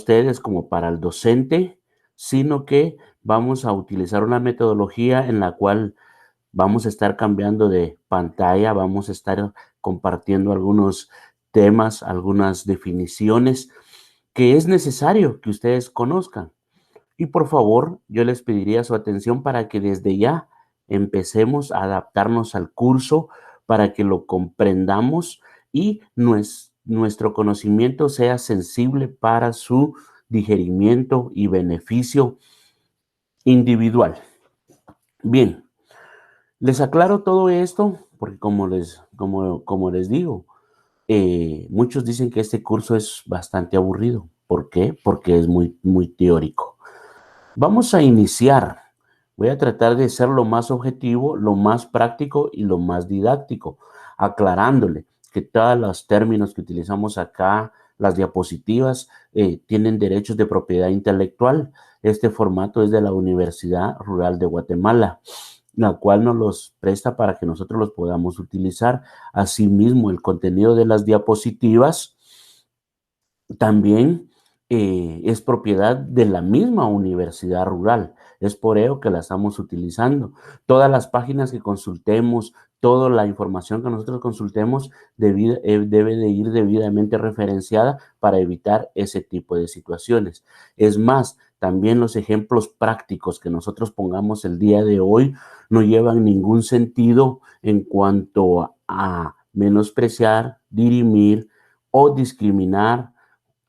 ustedes como para el docente, sino que vamos a utilizar una metodología en la cual vamos a estar cambiando de pantalla, vamos a estar compartiendo algunos temas, algunas definiciones que es necesario que ustedes conozcan. Y por favor, yo les pediría su atención para que desde ya empecemos a adaptarnos al curso, para que lo comprendamos y nuestro conocimiento sea sensible para su digerimiento y beneficio individual. Bien, les aclaro todo esto porque como les digo, muchos dicen que este curso es bastante aburrido. ¿Por qué? Porque es muy teórico. Vamos a iniciar. Voy a tratar de ser lo más objetivo, lo más práctico y lo más didáctico, aclarándole que todos los términos que utilizamos acá, las diapositivas, tienen derechos de propiedad intelectual. Este formato es de la Universidad Rural de Guatemala, la cual nos los presta para que nosotros los podamos utilizar. Asimismo, el contenido de las diapositivas también es propiedad de la misma universidad rural. Es por ello que la estamos utilizando. Todas las páginas que consultemos, toda la información que nosotros consultemos debe de ir debidamente referenciada para evitar ese tipo de situaciones. Es más, también los ejemplos prácticos que nosotros pongamos el día de hoy no llevan ningún sentido en cuanto a menospreciar, dirimir o discriminar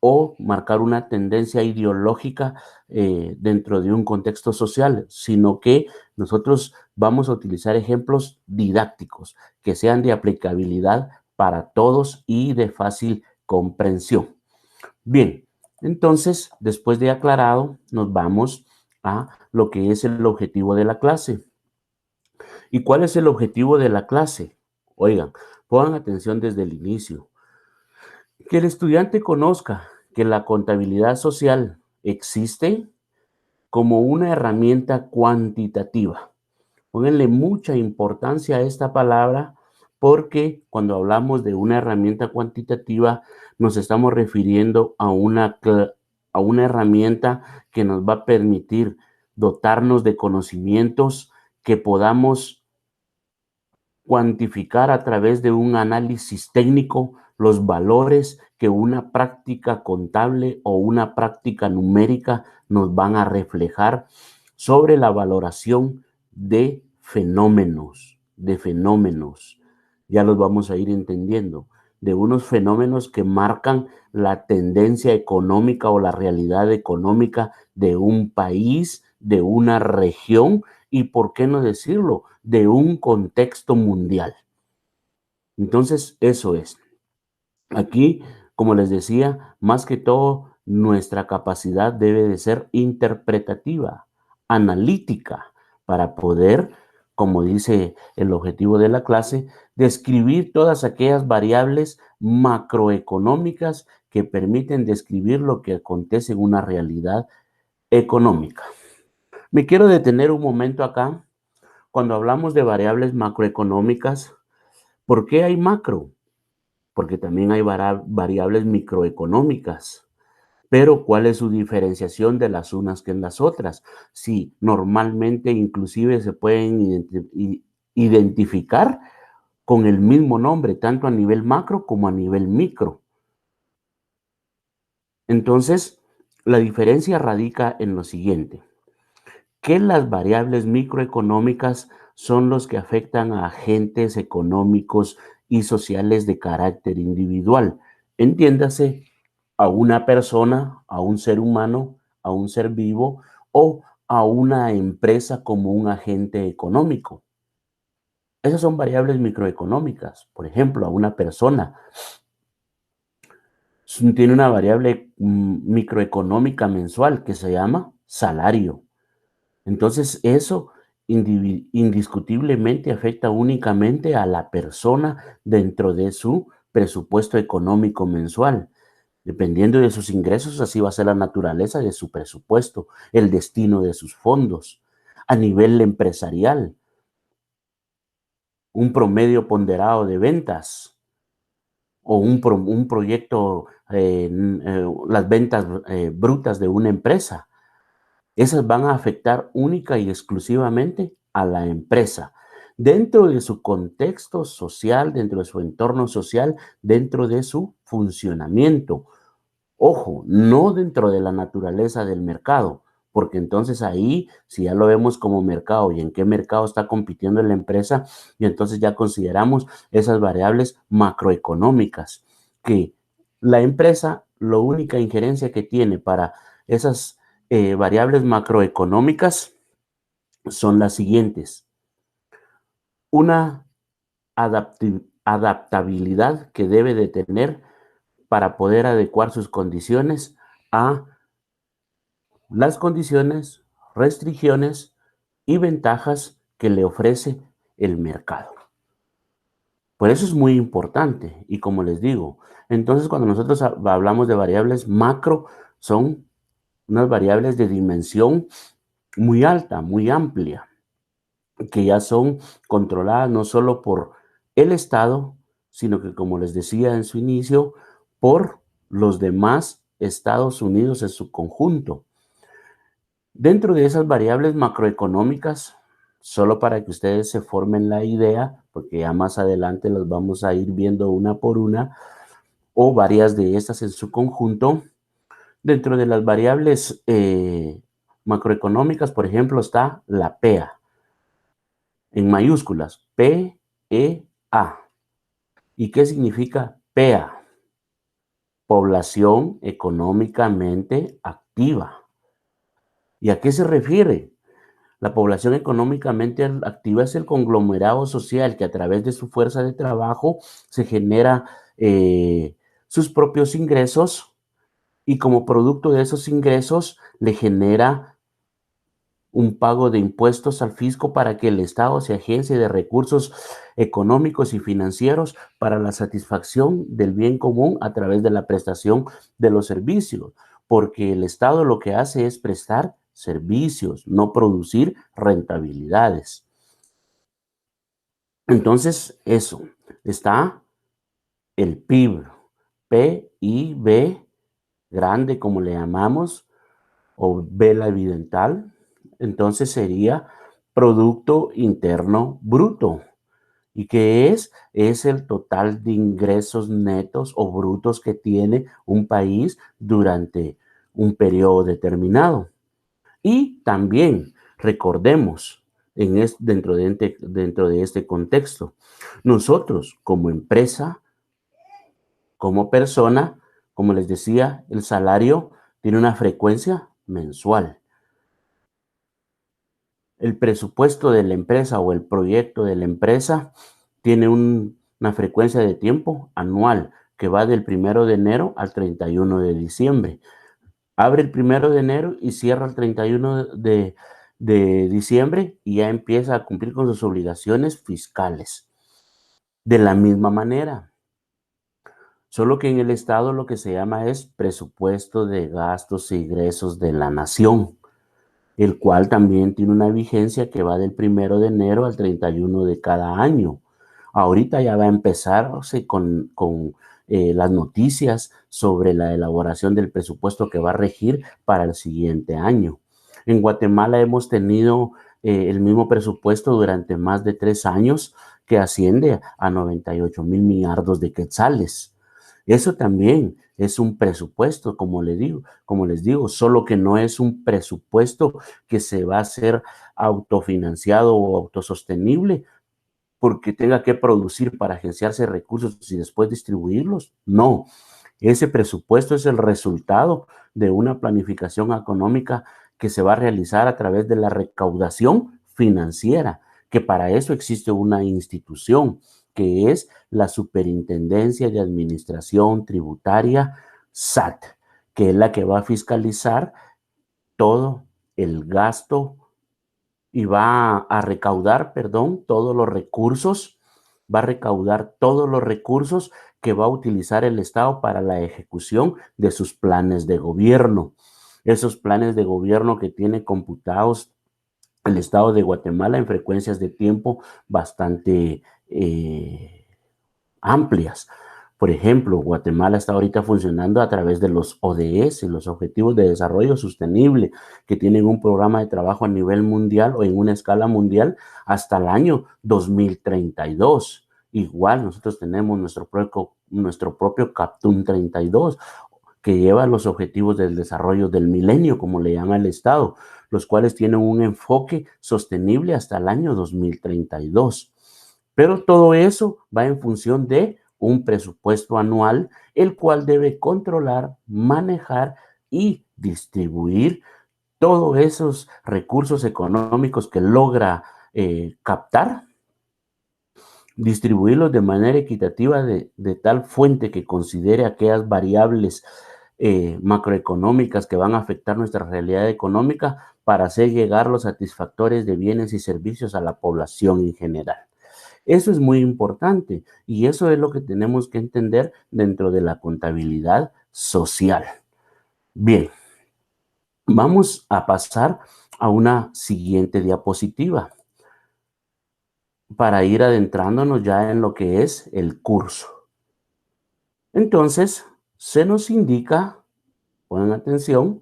o marcar una tendencia ideológica dentro de un contexto social, sino que nosotros vamos a utilizar ejemplos didácticos que sean de aplicabilidad para todos y de fácil comprensión. Bien, entonces, después de aclarado, nos vamos a lo que es el objetivo de la clase. ¿Y cuál es el objetivo de la clase? Oigan, pongan atención desde el inicio. Que el estudiante conozca que la contabilidad social existe como una herramienta cuantitativa. Pónganle mucha importancia a esta palabra porque cuando hablamos de una herramienta cuantitativa nos estamos refiriendo a una herramienta que nos va a permitir dotarnos de conocimientos que podamos cuantificar a través de un análisis técnico los valores que una práctica contable o una práctica numérica nos van a reflejar sobre la valoración de fenómenos. Ya los vamos a ir entendiendo, de unos fenómenos que marcan la tendencia económica o la realidad económica de un país, de una región y, ¿por qué no decirlo?, de un contexto mundial. Entonces, eso es. Aquí, como les decía, más que todo, nuestra capacidad debe de ser interpretativa, analítica, para poder, como dice el objetivo de la clase, describir todas aquellas variables macroeconómicas que permiten describir lo que acontece en una realidad económica. Me quiero detener un momento acá. Cuando hablamos de variables macroeconómicas, ¿por qué hay macro? Porque también hay variables microeconómicas. Pero ¿cuál es su diferenciación de las unas que en las otras? Sí, normalmente inclusive se pueden identificar con el mismo nombre, tanto a nivel macro como a nivel micro. Entonces, la diferencia radica en lo siguiente, que las variables microeconómicas son los que afectan a agentes económicos y sociales de carácter individual. Entiéndase, a una persona, a un ser humano, a un ser vivo o a una empresa como un agente económico. Esas son variables microeconómicas. Por ejemplo, a una persona tiene una variable microeconómica mensual que se llama salario. Entonces, eso indiscutiblemente afecta únicamente a la persona dentro de su presupuesto económico mensual. Dependiendo de sus ingresos, así va a ser la naturaleza de su presupuesto, el destino de sus fondos. A nivel empresarial, un promedio ponderado de ventas o un proyecto, las ventas brutas de una empresa. Esas van a afectar única y exclusivamente a la empresa, dentro de su contexto social, dentro de su entorno social, dentro de su funcionamiento. Ojo, no dentro de la naturaleza del mercado, porque entonces ahí, si ya lo vemos como mercado y en qué mercado está compitiendo la empresa, y entonces ya consideramos esas variables macroeconómicas, que la empresa, la única injerencia que tiene para esas variables macroeconómicas son las siguientes. Una adaptabilidad que debe de tener para poder adecuar sus condiciones a las condiciones, restricciones y ventajas que le ofrece el mercado. Por eso es muy importante y como les digo, entonces cuando nosotros hablamos de variables macro, son unas variables de dimensión muy alta, muy amplia, que ya son controladas no solo por el Estado, sino que, como les decía en su inicio, por los demás Estados Unidos en su conjunto. Dentro de esas variables macroeconómicas, solo para que ustedes se formen la idea, porque ya más adelante las vamos a ir viendo una por una, o varias de estas en su conjunto, dentro de las variables macroeconómicas, por ejemplo, está la PEA, en mayúsculas, P-E-A. ¿Y qué significa PEA? Población económicamente activa. ¿Y a qué se refiere? La población económicamente activa es el conglomerado social que a través de su fuerza de trabajo se genera sus propios ingresos y como producto de esos ingresos le genera un pago de impuestos al fisco para que el Estado se agencie de recursos económicos y financieros para la satisfacción del bien común a través de la prestación de los servicios, porque el Estado lo que hace es prestar servicios, no producir rentabilidades. Entonces, eso, está el PIB, P-I-B, grande como le llamamos, o vela evidental, entonces sería Producto Interno Bruto. ¿Y qué es? Es el total de ingresos netos o brutos que tiene un país durante un periodo determinado. Y también recordemos dentro de este contexto, nosotros como empresa, como persona, como les decía, el salario tiene una frecuencia mensual. El presupuesto de la empresa o el proyecto de la empresa tiene una frecuencia de tiempo anual que va del 1 de enero al 31 de diciembre. Abre el 1 de enero y cierra el 31 de diciembre y ya empieza a cumplir con sus obligaciones fiscales. De la misma manera, solo que en el Estado lo que se llama es presupuesto de gastos e ingresos de la nación, el cual también tiene una vigencia que va del 1 de enero al 31 de cada año. Ahorita ya va a empezarse con las noticias sobre la elaboración del presupuesto que va a regir para el siguiente año. En Guatemala hemos tenido el mismo presupuesto durante más de 3 años que asciende a 98,000 millardos de quetzales. Eso también es un presupuesto, como les digo, solo que no es un presupuesto que se va a hacer autofinanciado o autosostenible porque tenga que producir para agenciarse recursos y después distribuirlos. No, ese presupuesto es el resultado de una planificación económica que se va a realizar a través de la recaudación financiera, que para eso existe una institución, que es la Superintendencia de Administración Tributaria, SAT, que es la que va a fiscalizar todo el gasto y va a recaudar, perdón, todos los recursos, va a recaudar todos los recursos que va a utilizar el Estado para la ejecución de sus planes de gobierno. Esos planes de gobierno que tiene computados el Estado de Guatemala en frecuencias de tiempo bastante amplias. Por ejemplo, Guatemala está ahorita funcionando a través de los ODS, los Objetivos de Desarrollo Sostenible, que tienen un programa de trabajo a nivel mundial o en una escala mundial hasta el año 2032. Igual nosotros tenemos nuestro propio Captún 32, que lleva los objetivos del desarrollo del milenio, como le llama el Estado, los cuales tienen un enfoque sostenible hasta el año 2032. Pero todo eso va en función de un presupuesto anual, el cual debe controlar, manejar y distribuir todos esos recursos económicos que logra captar, distribuirlos de manera equitativa de tal fuente que considere aquellas variables macroeconómicas que van a afectar nuestra realidad económica para hacer llegar los satisfactores de bienes y servicios a la población en general. Eso es muy importante y eso es lo que tenemos que entender dentro de la contabilidad social. Bien, vamos a pasar a una siguiente diapositiva para ir adentrándonos ya en lo que es el curso. Entonces, se nos indica, ponen atención,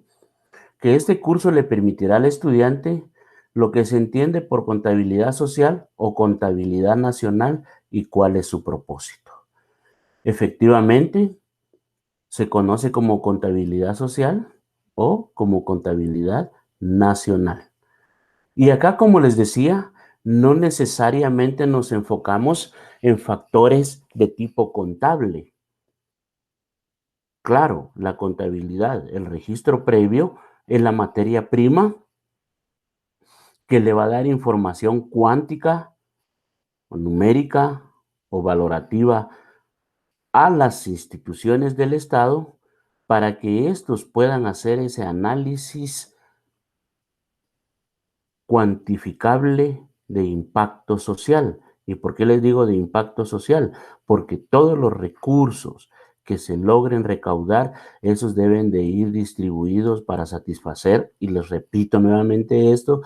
que este curso le permitirá al estudiante lo que se entiende por contabilidad social o contabilidad nacional y cuál es su propósito. Efectivamente, se conoce como contabilidad social o como contabilidad nacional. Y acá, como les decía, no necesariamente nos enfocamos en factores de tipo contable. Claro, la contabilidad, el registro previo es la materia prima que le va a dar información cuántica o numérica o valorativa a las instituciones del Estado para que estos puedan hacer ese análisis cuantificable de impacto social. ¿Y por qué les digo de impacto social? Porque todos los recursos que se logren recaudar, esos deben de ir distribuidos para satisfacer, y les repito nuevamente esto,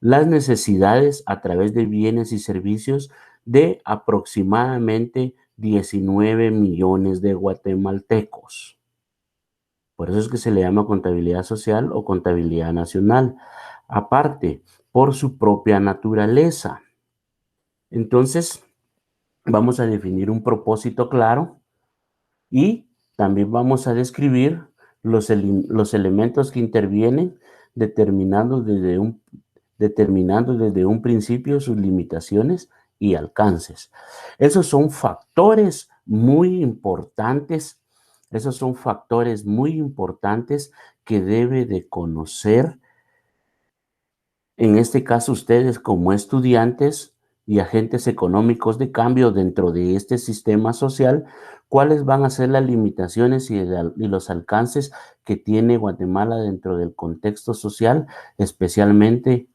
las necesidades a través de bienes y servicios de aproximadamente 19 millones de guatemaltecos. Por eso es que se le llama contabilidad social o contabilidad nacional. Aparte, por su propia naturaleza. Entonces, vamos a definir un propósito claro y también vamos a describir los elementos que intervienen determinando desde un principio sus limitaciones y alcances. Esos son factores muy importantes, que debe de conocer, en este caso ustedes como estudiantes y agentes económicos de cambio dentro de este sistema social, cuáles van a ser las limitaciones y los alcances que tiene Guatemala dentro del contexto social, especialmente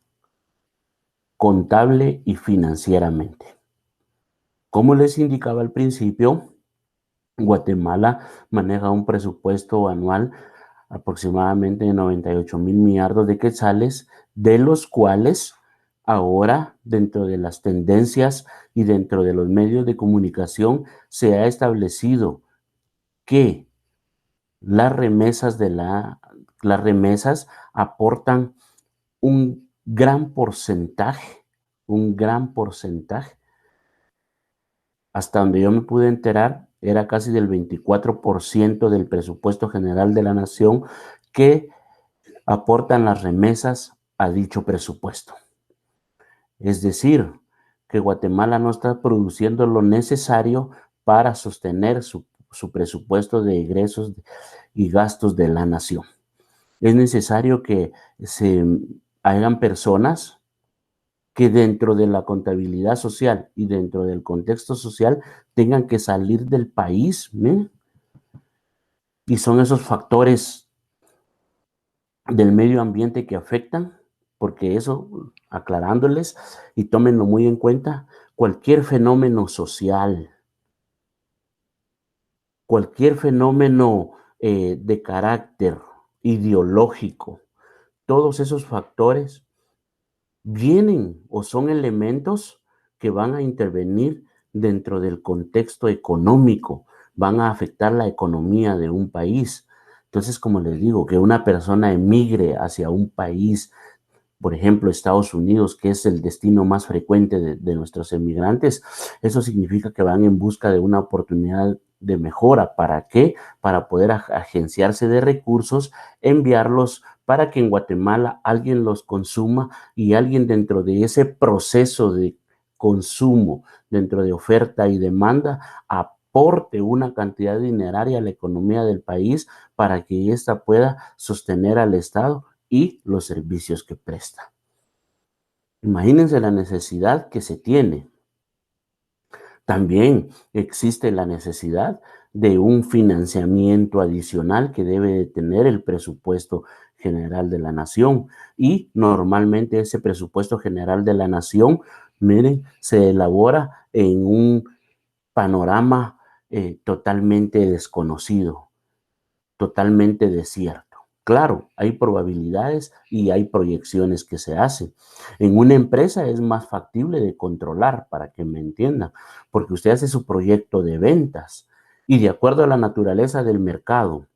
contable y financieramente. Como les indicaba al principio, Guatemala maneja un presupuesto anual aproximadamente de 98,000 millardos de quetzales, de los cuales ahora, dentro de las tendencias y dentro de los medios de comunicación, se ha establecido que las remesas aportan un gran porcentaje. Hasta donde yo me pude enterar, era casi del 24% del presupuesto general de la nación que aportan las remesas a dicho presupuesto. Es decir, que Guatemala no está produciendo lo necesario para sostener su presupuesto de ingresos y gastos de la nación. Es necesario que se hagan personas que dentro de la contabilidad social y dentro del contexto social tengan que salir del país, ¿eh? Y son esos factores del medio ambiente que afectan, porque eso, aclarándoles y tómenlo muy en cuenta, cualquier fenómeno social, cualquier fenómeno de carácter ideológico, todos esos factores vienen o son elementos que van a intervenir dentro del contexto económico, van a afectar la economía de un país. Entonces, como les digo, que una persona emigre hacia un país, por ejemplo, Estados Unidos, que es el destino más frecuente de nuestros emigrantes, eso significa que van en busca de una oportunidad de mejora. ¿Para qué? Para poder agenciarse de recursos, enviarlos para que en Guatemala alguien los consuma y alguien dentro de ese proceso de consumo, dentro de oferta y demanda, aporte una cantidad dineraria a la economía del país para que ésta pueda sostener al Estado y los servicios que presta. Imagínense la necesidad que se tiene. También existe la necesidad de un financiamiento adicional que debe de tener el presupuesto general de la nación. Y normalmente ese presupuesto general de la nación, miren, se elabora en un panorama totalmente desconocido, totalmente desierto. Claro, hay probabilidades y hay proyecciones que se hacen. En una empresa es más factible de controlar, para que me entiendan, porque usted hace su proyecto de ventas y de acuerdo a la naturaleza del mercado,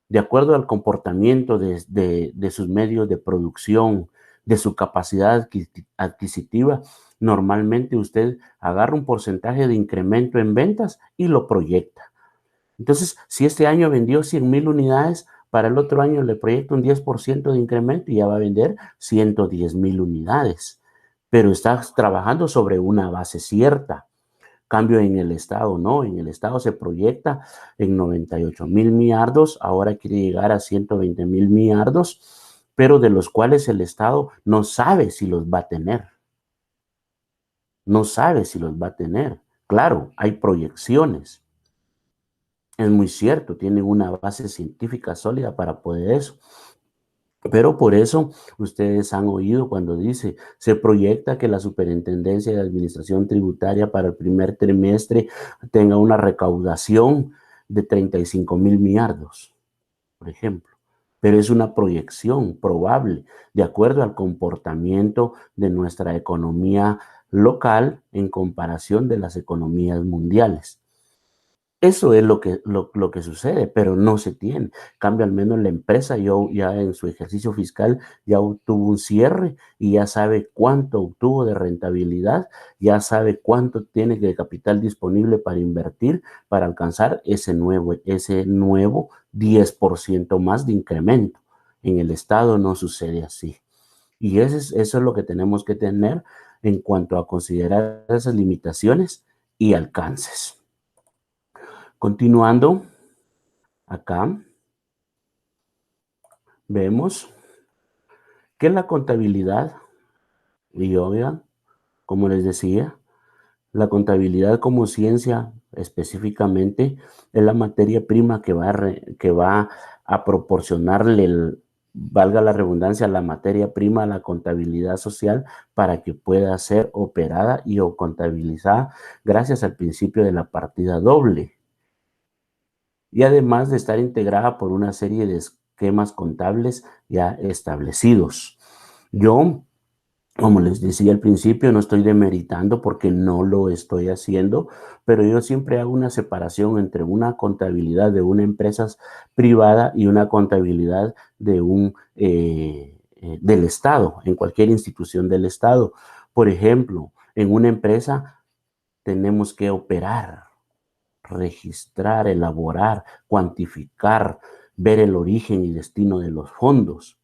de acuerdo al comportamiento de sus medios de producción, de su capacidad adquisitiva, normalmente usted agarra un porcentaje de incremento en ventas y lo proyecta. Entonces, si este año vendió 100,000 unidades, para el otro año le proyecta un 10% de incremento y ya va a vender 110,000 unidades. Pero estás trabajando sobre una base cierta. Cambio en el Estado, no, en el Estado se proyecta en 98,000 millardos, ahora quiere llegar a 120,000 millardos, pero de los cuales el Estado no sabe si los va a tener. No sabe si los va a tener. Claro, hay proyecciones. Es muy cierto, tienen una base científica sólida para poder eso. Pero por eso ustedes han oído cuando dice, se proyecta que la Superintendencia de Administración Tributaria para el primer trimestre tenga una recaudación de 35,000 millardos, por ejemplo. Pero es una proyección probable de acuerdo al comportamiento de nuestra economía local en comparación de las economías mundiales. Eso es lo que sucede, pero no se tiene. Cambio, al menos la empresa ya en su ejercicio fiscal ya obtuvo un cierre y ya sabe cuánto obtuvo de rentabilidad, ya sabe cuánto tiene de capital disponible para invertir para alcanzar ese nuevo 10% más de incremento. En el Estado no sucede así. Y eso es lo que tenemos que tener en cuanto a considerar esas limitaciones y alcances. Continuando, acá vemos que la contabilidad, y oigan, como les decía, la contabilidad como ciencia específicamente es la materia prima que va a proporcionarle, valga la redundancia, la materia prima a la contabilidad social para que pueda ser operada y o contabilizada gracias al principio de la partida doble. Y además de estar integrada por una serie de esquemas contables ya establecidos. Yo, como les decía al principio, no estoy demeritando porque no lo estoy haciendo, pero yo siempre hago una separación entre una contabilidad de una empresa privada y una contabilidad de del Estado, en cualquier institución del Estado. Por ejemplo, en una empresa tenemos que operar, registrar, elaborar, cuantificar, ver el origen y destino de los fondos.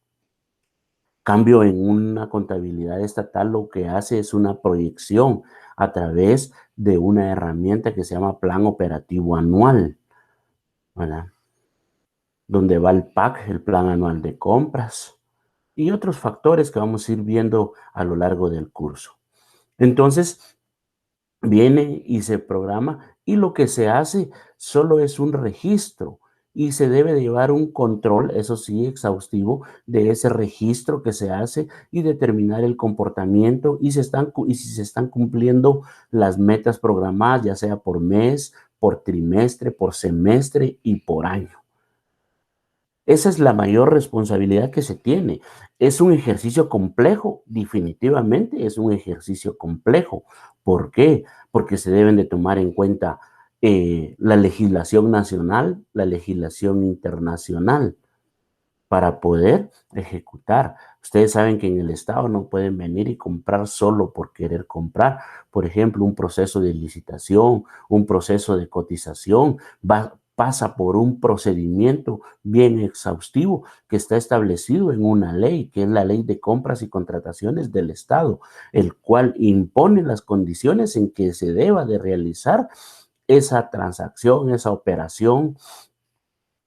Cambio, en una contabilidad estatal lo que hace es una proyección a través de una herramienta que se llama Plan Operativo Anual, ¿verdad? Donde va el PAC, el Plan Anual de Compras, y otros factores que vamos a ir viendo a lo largo del curso. Entonces, viene y se programa y lo que se hace solo es un registro y se debe de llevar un control, eso sí, exhaustivo de ese registro que se hace y determinar el comportamiento y si se están cumpliendo las metas programadas, ya sea por mes, por trimestre, por semestre y por año. Esa es la mayor responsabilidad que se tiene. ¿Es un ejercicio complejo? Definitivamente es un ejercicio complejo. ¿Por qué? Porque se deben de tomar en cuenta la legislación nacional, la legislación internacional, para poder ejecutar. Ustedes saben que en el Estado no pueden venir y comprar solo por querer comprar. Por ejemplo, un proceso de licitación, un proceso de cotización, pasa por un procedimiento bien exhaustivo que está establecido en una ley, que es la Ley de Compras y Contrataciones del Estado, el cual impone las condiciones en que se deba de realizar esa transacción, esa operación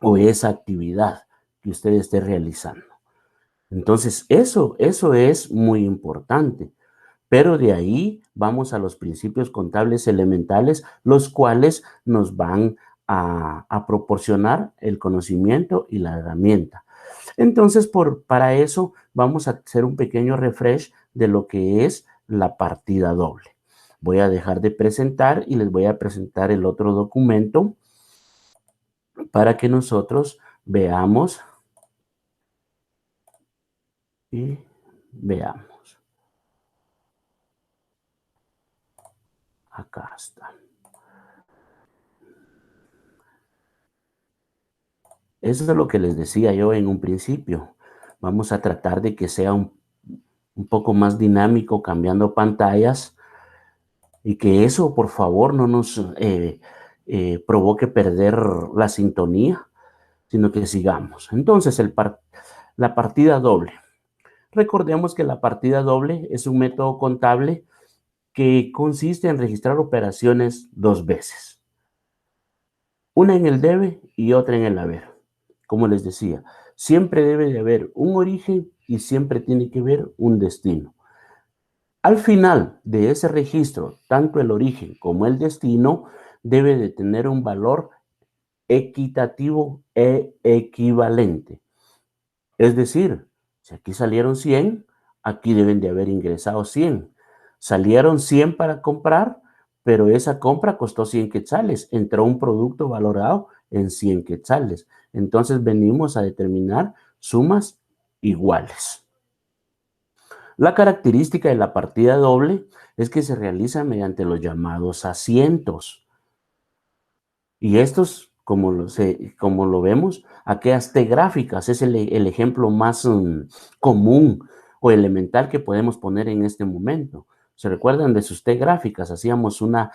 o esa actividad que usted esté realizando. Entonces, eso es muy importante. Pero de ahí vamos a los principios contables elementales, los cuales nos van a proporcionar el conocimiento y la herramienta. Entonces, para eso vamos a hacer un pequeño refresh de lo que es la partida doble. Voy a dejar de presentar y les voy a presentar el otro documento para que nosotros veamos y veamos. Acá está. Eso es lo que les decía yo en un principio. Vamos a tratar de que sea un poco más dinámico cambiando pantallas y que eso, por favor, no nos provoque perder la sintonía, sino que sigamos. Entonces, la partida doble. Recordemos que la partida doble es un método contable que consiste en registrar operaciones dos veces. Una en el debe y otra en el haber. Como les decía, siempre debe de haber un origen y siempre tiene que haber un destino. Al final de ese registro, tanto el origen como el destino debe de tener un valor equitativo e equivalente. Es decir, si aquí salieron 100, aquí deben de haber ingresado 100. Salieron 100 para comprar, pero esa compra costó 100 quetzales. Entró un producto valorado en 100 quetzales. Entonces venimos a determinar sumas iguales. La característica de la partida doble es que se realiza mediante los llamados asientos. Y estos, como lo vemos, aquellas T gráficas es el ejemplo más común o elemental que podemos poner en este momento. ¿Se recuerdan de sus T gráficas? Hacíamos una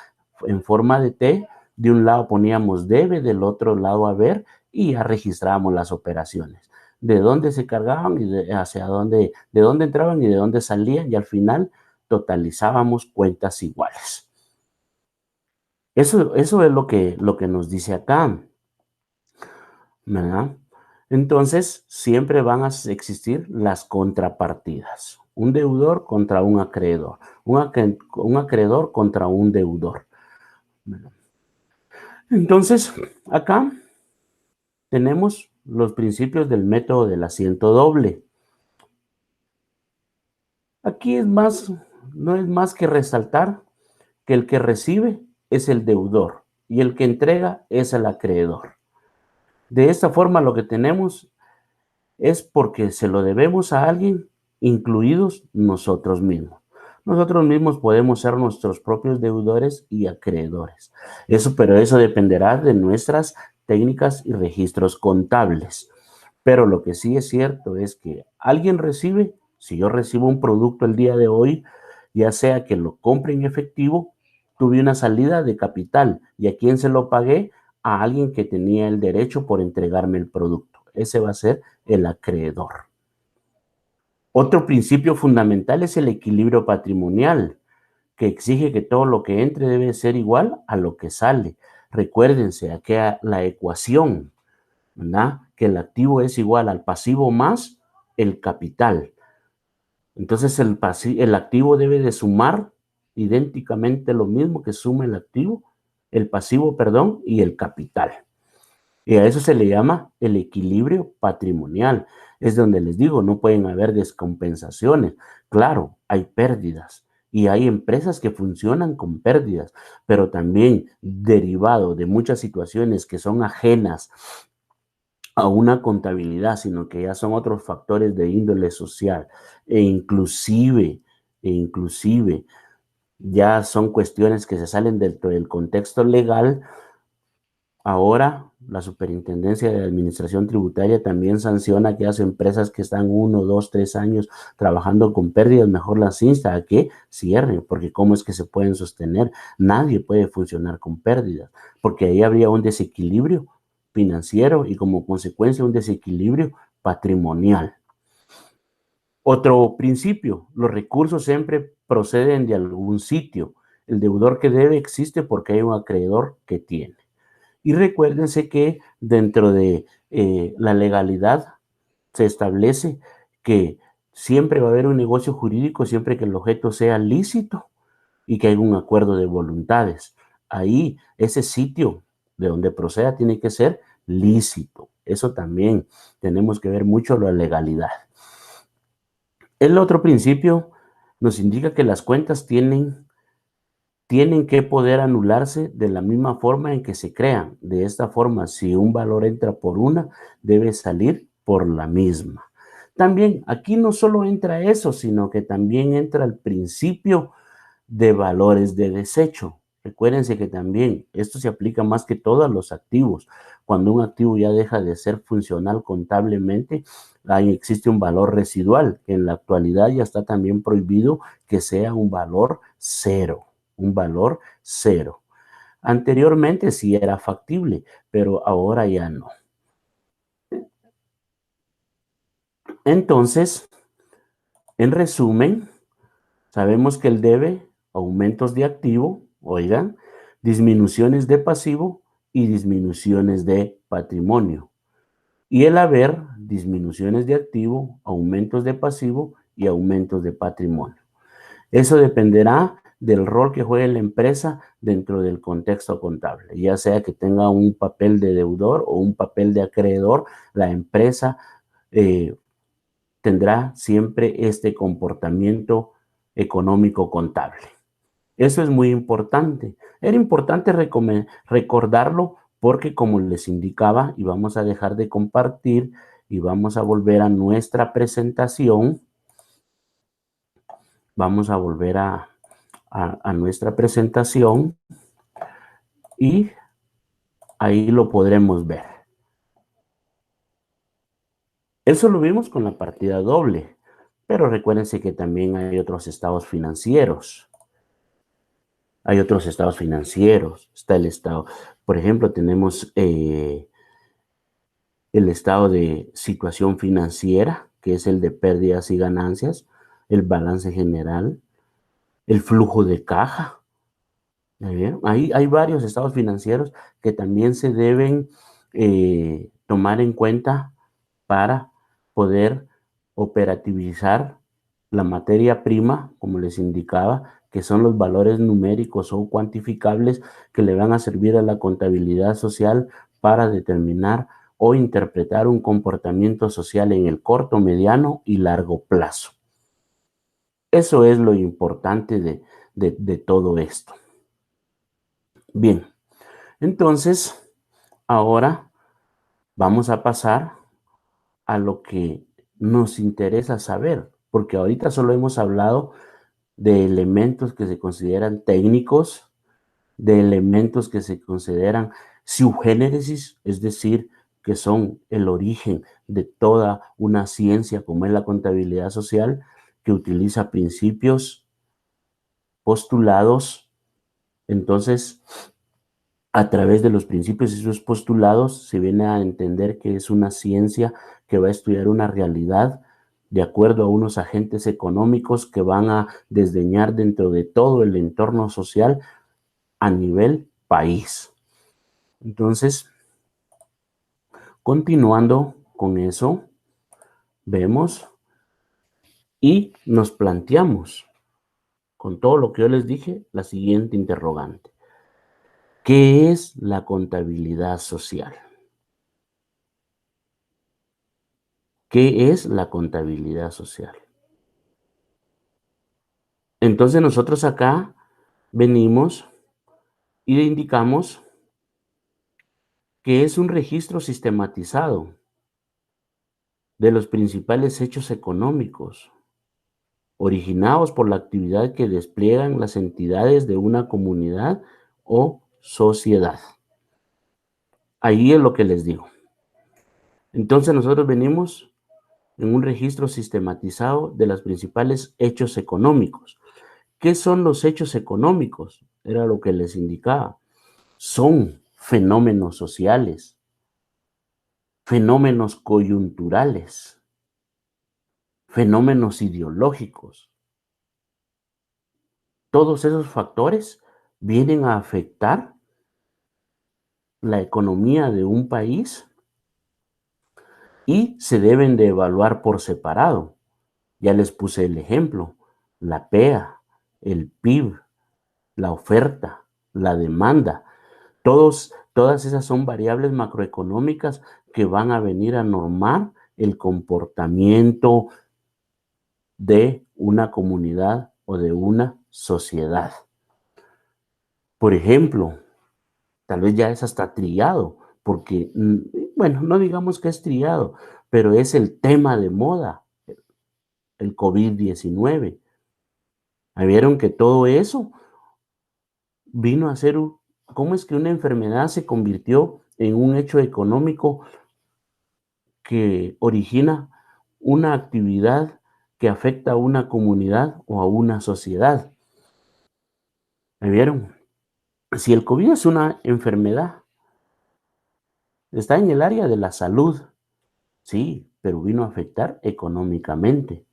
en forma de T, de un lado poníamos debe, del otro lado haber, y ya registrábamos las operaciones. De dónde se cargaban y de dónde entraban y de dónde salían, y al final totalizábamos cuentas iguales. Eso es lo que nos dice acá, ¿verdad? Entonces, siempre van a existir las contrapartidas. Un deudor contra un acreedor. Un acreedor contra un deudor. Entonces, acá tenemos los principios del método del asiento doble. Aquí no es más que resaltar que el que recibe es el deudor y el que entrega es el acreedor. De esta forma lo que tenemos es porque se lo debemos a alguien, incluidos nosotros mismos. Nosotros mismos podemos ser nuestros propios deudores y acreedores. Pero eso dependerá de nuestras técnicas y registros contables. Pero lo que sí es cierto es que alguien recibe, si yo recibo un producto el día de hoy, ya sea que lo compre en efectivo, tuve una salida de capital. ¿Y a quién se lo pagué? A alguien que tenía el derecho por entregarme el producto. Ese va a ser el acreedor. Otro principio fundamental es el equilibrio patrimonial, que exige que todo lo que entre debe ser igual a lo que sale. Recuérdense, aquí la ecuación, ¿verdad? Que el activo es igual al pasivo más el capital. Entonces el activo debe de sumar idénticamente lo mismo que suma el pasivo, perdón, y el capital. Y a eso se le llama el equilibrio patrimonial. Es donde les digo, no pueden haber descompensaciones. Claro, hay pérdidas y hay empresas que funcionan con pérdidas, pero también derivado de muchas situaciones que son ajenas a una contabilidad, sino que ya son otros factores de índole social e inclusive ya son cuestiones que se salen dentro del contexto legal, Ahora, la Superintendencia de Administración Tributaria también sanciona a aquellas empresas que están 1, 2, 3 años trabajando con pérdidas. Mejor las insta a que cierren, porque ¿cómo es que se pueden sostener? Nadie puede funcionar con pérdidas, porque ahí habría un desequilibrio financiero y como consecuencia un desequilibrio patrimonial. Otro principio, los recursos siempre proceden de algún sitio. El deudor que debe existe porque hay un acreedor que tiene. Y recuérdense que dentro de la legalidad se establece que siempre va a haber un negocio jurídico siempre que el objeto sea lícito y que haya un acuerdo de voluntades. Ahí, ese sitio de donde proceda tiene que ser lícito. Eso también tenemos que ver mucho la legalidad. El otro principio nos indica que las cuentas tienen que poder anularse de la misma forma en que se crean. De esta forma, si un valor entra por una, debe salir por la misma. También aquí no solo entra eso, sino que también entra el principio de valores de desecho. Recuérdense que también esto se aplica más que todo a los activos. Cuando un activo ya deja de ser funcional contablemente, ahí existe un valor residual, que en la actualidad ya está también prohibido que sea un valor cero. Un valor cero. Anteriormente sí era factible, pero ahora ya no. Entonces, en resumen, sabemos que el debe, aumentos de activo, oigan, disminuciones de pasivo y disminuciones de patrimonio. Y el haber, disminuciones de activo, aumentos de pasivo y aumentos de patrimonio. Eso dependerá del rol que juegue la empresa dentro del contexto contable, ya sea que tenga un papel de deudor o un papel de acreedor, la empresa tendrá siempre este comportamiento económico contable. Eso es muy importante. Era importante recordarlo porque como les indicaba, y vamos a dejar de compartir y vamos a volver a nuestra presentación, vamos a volver a nuestra presentación y ahí lo podremos ver. Eso lo vimos con la partida doble, pero recuérdense que también hay otros estados financieros. Hay otros estados financieros. Está el estado, por ejemplo, tenemos el estado de situación financiera, que es el de pérdidas y ganancias, el balance general, el flujo de caja. Hay varios estados financieros que también se deben tomar en cuenta para poder operativizar la materia prima, como les indicaba, que son los valores numéricos o cuantificables que le van a servir a la contabilidad social para determinar o interpretar un comportamiento social en el corto, mediano y largo plazo. Eso es lo importante de todo esto. Bien, entonces, ahora vamos a pasar a lo que nos interesa saber, porque ahorita solo hemos hablado de elementos que se consideran técnicos, de elementos que se consideran subgénesis, es decir, que son el origen de toda una ciencia como es la contabilidad social, que utiliza principios postulados. Entonces, a través de los principios y sus postulados se viene a entender que es una ciencia que va a estudiar una realidad de acuerdo a unos agentes económicos que van a desdeñar dentro de todo el entorno social a nivel país. Entonces, continuando con eso, vemos y nos planteamos, con todo lo que yo les dije, la siguiente interrogante. ¿Qué es la contabilidad social? ¿Qué es la contabilidad social? Entonces nosotros acá venimos y le indicamos que es un registro sistematizado de los principales hechos económicos originados por la actividad que despliegan las entidades de una comunidad o sociedad. Ahí es lo que les digo. Entonces nosotros venimos en un registro sistematizado de los principales hechos económicos. ¿Qué son los hechos económicos? Era lo que les indicaba. Son fenómenos sociales, fenómenos coyunturales, fenómenos ideológicos. Todos esos factores vienen a afectar la economía de un país y se deben de evaluar por separado. Ya les puse el ejemplo, la PEA, el PIB, la oferta, la demanda. Todas esas son variables macroeconómicas que van a venir a normar el comportamiento de una comunidad o de una sociedad. Por ejemplo, tal vez ya es hasta trillado, porque, bueno, no digamos que es trillado, pero es el tema de moda, el COVID-19. Vieron que todo eso vino a ser, ¿cómo es que una enfermedad se convirtió en un hecho económico que origina una actividad que afecta a una comunidad o a una sociedad? ¿Me vieron? Si el COVID es una enfermedad, está en el área de la salud, sí, pero vino a afectar económicamente.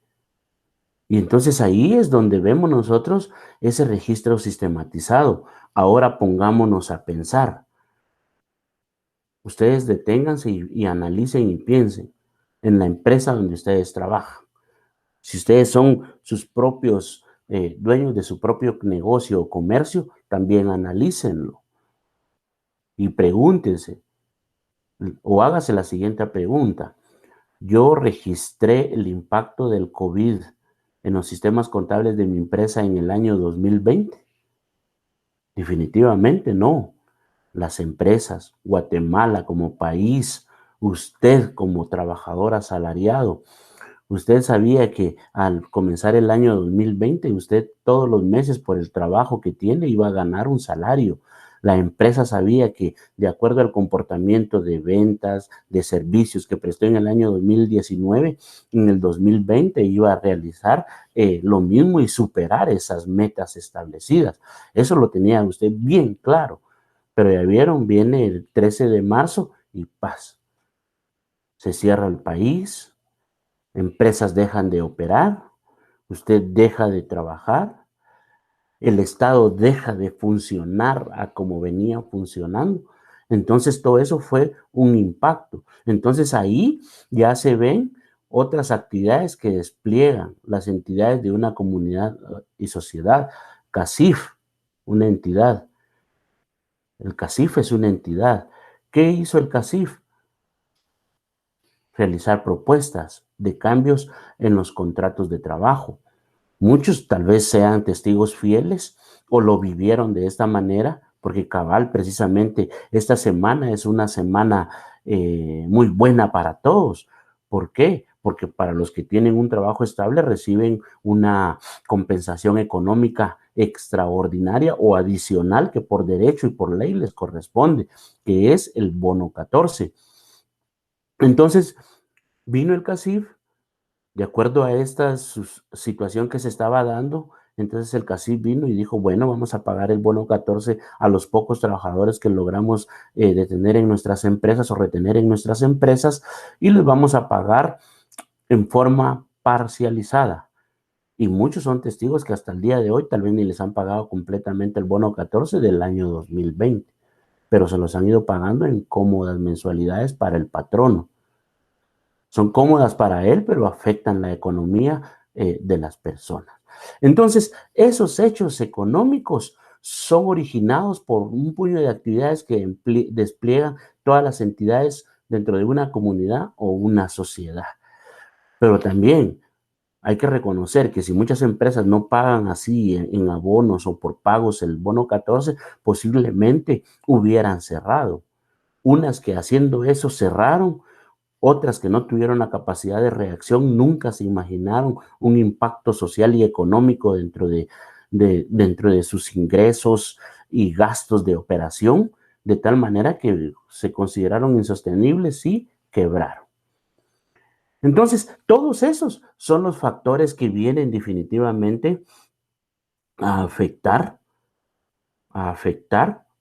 Y entonces ahí es donde vemos nosotros ese registro sistematizado. Ahora pongámonos a pensar. Ustedes deténganse y analicen y piensen en la empresa donde ustedes trabajan. Si ustedes son sus propios dueños de su propio negocio o comercio, también analícenlo y pregúntense o hágase la siguiente pregunta. Yo registré el impacto del COVID en los sistemas contables de mi empresa en el año 2020. Definitivamente no. Las empresas, Guatemala como país, usted como trabajador asalariado, usted sabía que al comenzar el año 2020, usted todos los meses por el trabajo que tiene iba a ganar un salario. La empresa sabía que de acuerdo al comportamiento de ventas, de servicios que prestó en el año 2019, en el 2020 iba a realizar lo mismo y superar esas metas establecidas. Eso lo tenía usted bien claro. Pero ya vieron, viene el 13 de marzo y paz. Se cierra el país, empresas dejan de operar, usted deja de trabajar, el Estado deja de funcionar a como venía funcionando. Entonces todo eso fue un impacto. Entonces ahí ya se ven otras actividades que despliegan las entidades de una comunidad y sociedad. CACIF, una entidad. El CACIF es una entidad. ¿Qué hizo el CACIF? Realizar propuestas de cambios en los contratos de trabajo. Muchos tal vez sean testigos fieles o lo vivieron de esta manera, porque cabal, precisamente esta semana es una semana muy buena para todos. ¿Por qué? Porque para los que tienen un trabajo estable reciben una compensación económica extraordinaria o adicional que por derecho y por ley les corresponde, que es el bono 14. Entonces, vino el CACIF, de acuerdo a esta situación que se estaba dando, entonces el CACIF vino y dijo, bueno, vamos a pagar el bono 14 a los pocos trabajadores que logramos detener en nuestras empresas o retener en nuestras empresas y les vamos a pagar en forma parcializada. Y muchos son testigos que hasta el día de hoy tal vez ni les han pagado completamente el bono 14 del año 2020, pero se los han ido pagando en cómodas mensualidades para el patrono. Son cómodas para él, pero afectan la economía de las personas. Entonces, esos hechos económicos son originados por un puño de actividades que despliegan todas las entidades dentro de una comunidad o una sociedad. Pero también hay que reconocer que si muchas empresas no pagan así en abonos o por pagos el bono 14, posiblemente hubieran cerrado. Unas que haciendo eso cerraron, otras que no tuvieron la capacidad de reacción, nunca se imaginaron un impacto social y económico dentro de sus ingresos y gastos de operación, de tal manera que se consideraron insostenibles y quebraron. Entonces, todos esos son los factores que vienen definitivamente a afectar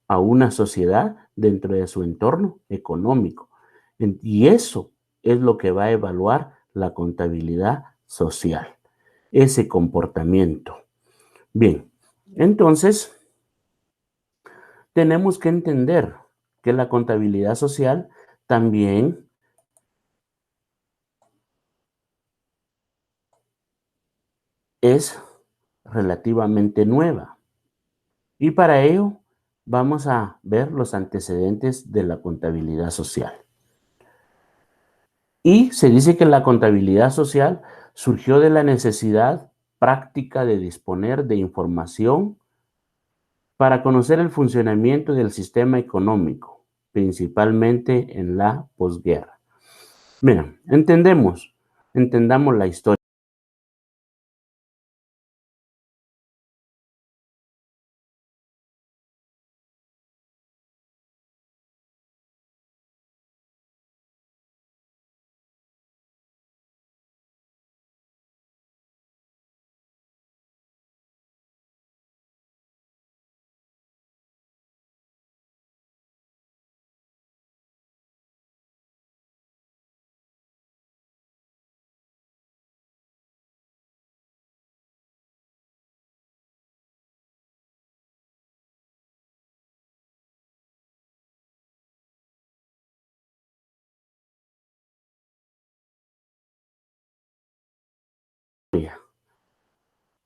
a una sociedad dentro de su entorno económico. Y eso es lo que va a evaluar la contabilidad social, ese comportamiento. Bien, entonces tenemos que entender que la contabilidad social también es relativamente nueva. Y para ello vamos a ver los antecedentes de la contabilidad social. Y se dice que la contabilidad social surgió de la necesidad práctica de disponer de información para conocer el funcionamiento del sistema económico, principalmente en la posguerra. Mira, entendamos la historia.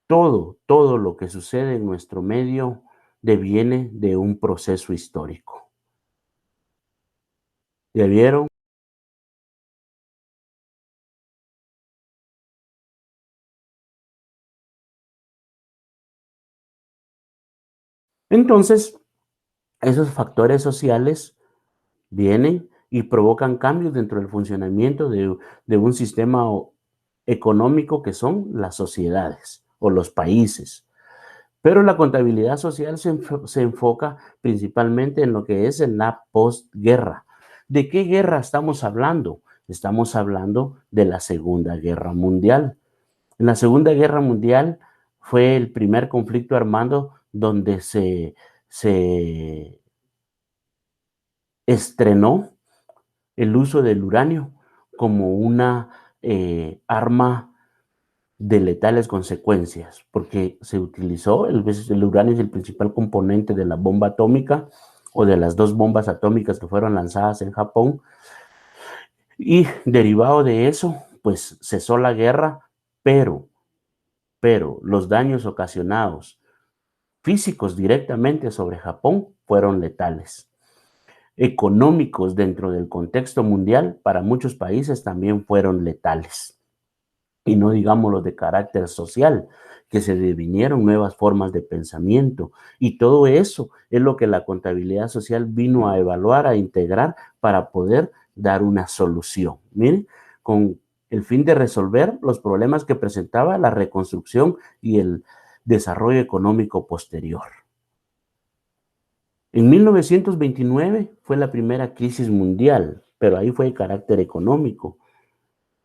Todo lo que sucede en nuestro medio deviene de un proceso histórico. ¿Ya vieron? Entonces, esos factores sociales vienen y provocan cambios dentro del funcionamiento de un sistema económico que son las sociedades o los países. Pero la contabilidad social se enfoca principalmente en lo que es en la posguerra. ¿De qué guerra estamos hablando? Estamos hablando de la Segunda Guerra Mundial. En la Segunda Guerra Mundial fue el primer conflicto armado donde se estrenó el uso del uranio como una arma de letales consecuencias, porque se utilizó, el uranio es el principal componente de la bomba atómica o de las dos bombas atómicas que fueron lanzadas en Japón, y derivado de eso, pues cesó la guerra, pero, pero los daños ocasionados físicos directamente sobre Japón fueron letales. Económicos dentro del contexto mundial para muchos países también fueron letales. Y no digamos los de carácter social, que se devinieron nuevas formas de pensamiento. Y todo eso es lo que la contabilidad social vino a evaluar, a integrar para poder dar una solución. Miren, con el fin de resolver los problemas que presentaba la reconstrucción y el desarrollo económico posterior. En 1929 fue la primera crisis mundial, pero ahí fue de carácter económico.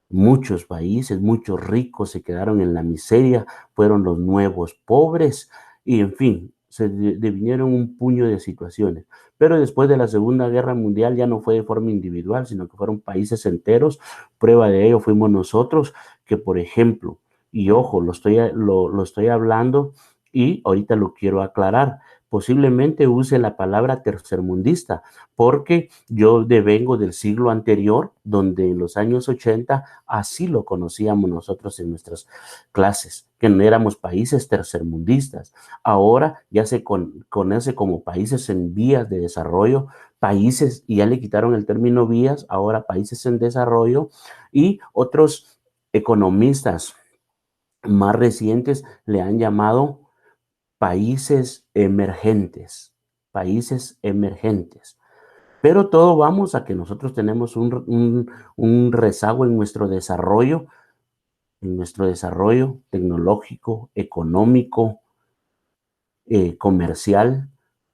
Muchos países, muchos ricos se quedaron en la miseria, fueron los nuevos pobres y en fin, se devinieron un puño de situaciones. Pero después de la Segunda Guerra Mundial ya no fue de forma individual, sino que fueron países enteros. Prueba de ello fuimos nosotros que, por ejemplo, y ojo, lo estoy hablando y ahorita lo quiero aclarar, posiblemente use la palabra tercermundista, porque yo devengo del siglo anterior, donde en los años 80 así lo conocíamos nosotros en nuestras clases, que no éramos países tercermundistas. Ahora ya se conoce como países en vías de desarrollo, países, y ya le quitaron el término vías, ahora países en desarrollo, y otros economistas más recientes le han llamado países emergentes, países emergentes. Pero todo vamos a que nosotros tenemos un rezago en nuestro desarrollo tecnológico, económico, comercial,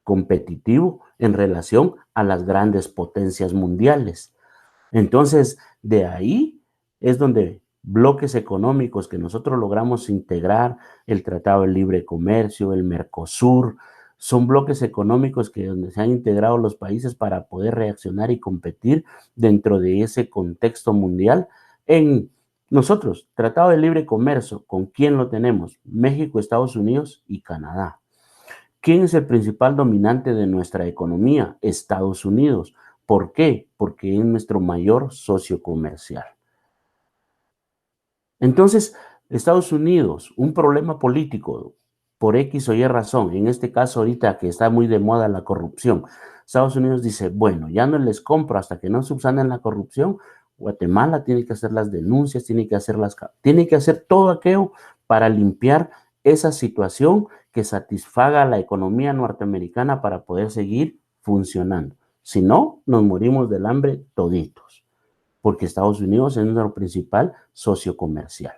competitivo en relación a las grandes potencias mundiales. Entonces, de ahí es donde bloques económicos que nosotros logramos integrar, el Tratado de Libre Comercio, el Mercosur, son bloques económicos que donde se han integrado los países para poder reaccionar y competir dentro de ese contexto mundial. En nosotros, Tratado de Libre Comercio, ¿con quién lo tenemos? México, Estados Unidos y Canadá. ¿Quién es el principal dominante de nuestra economía? Estados Unidos. ¿Por qué? Porque es nuestro mayor socio comercial. Entonces, Estados Unidos, un problema político por X o Y razón, en este caso ahorita que está muy de moda la corrupción, Estados Unidos dice, bueno, ya no les compro hasta que no subsanen la corrupción. Guatemala tiene que hacer las denuncias, tiene que hacer todo aquello para limpiar esa situación que satisfaga a la economía norteamericana para poder seguir funcionando. Si no, nos morimos del hambre toditos, porque Estados Unidos es nuestro principal socio comercial.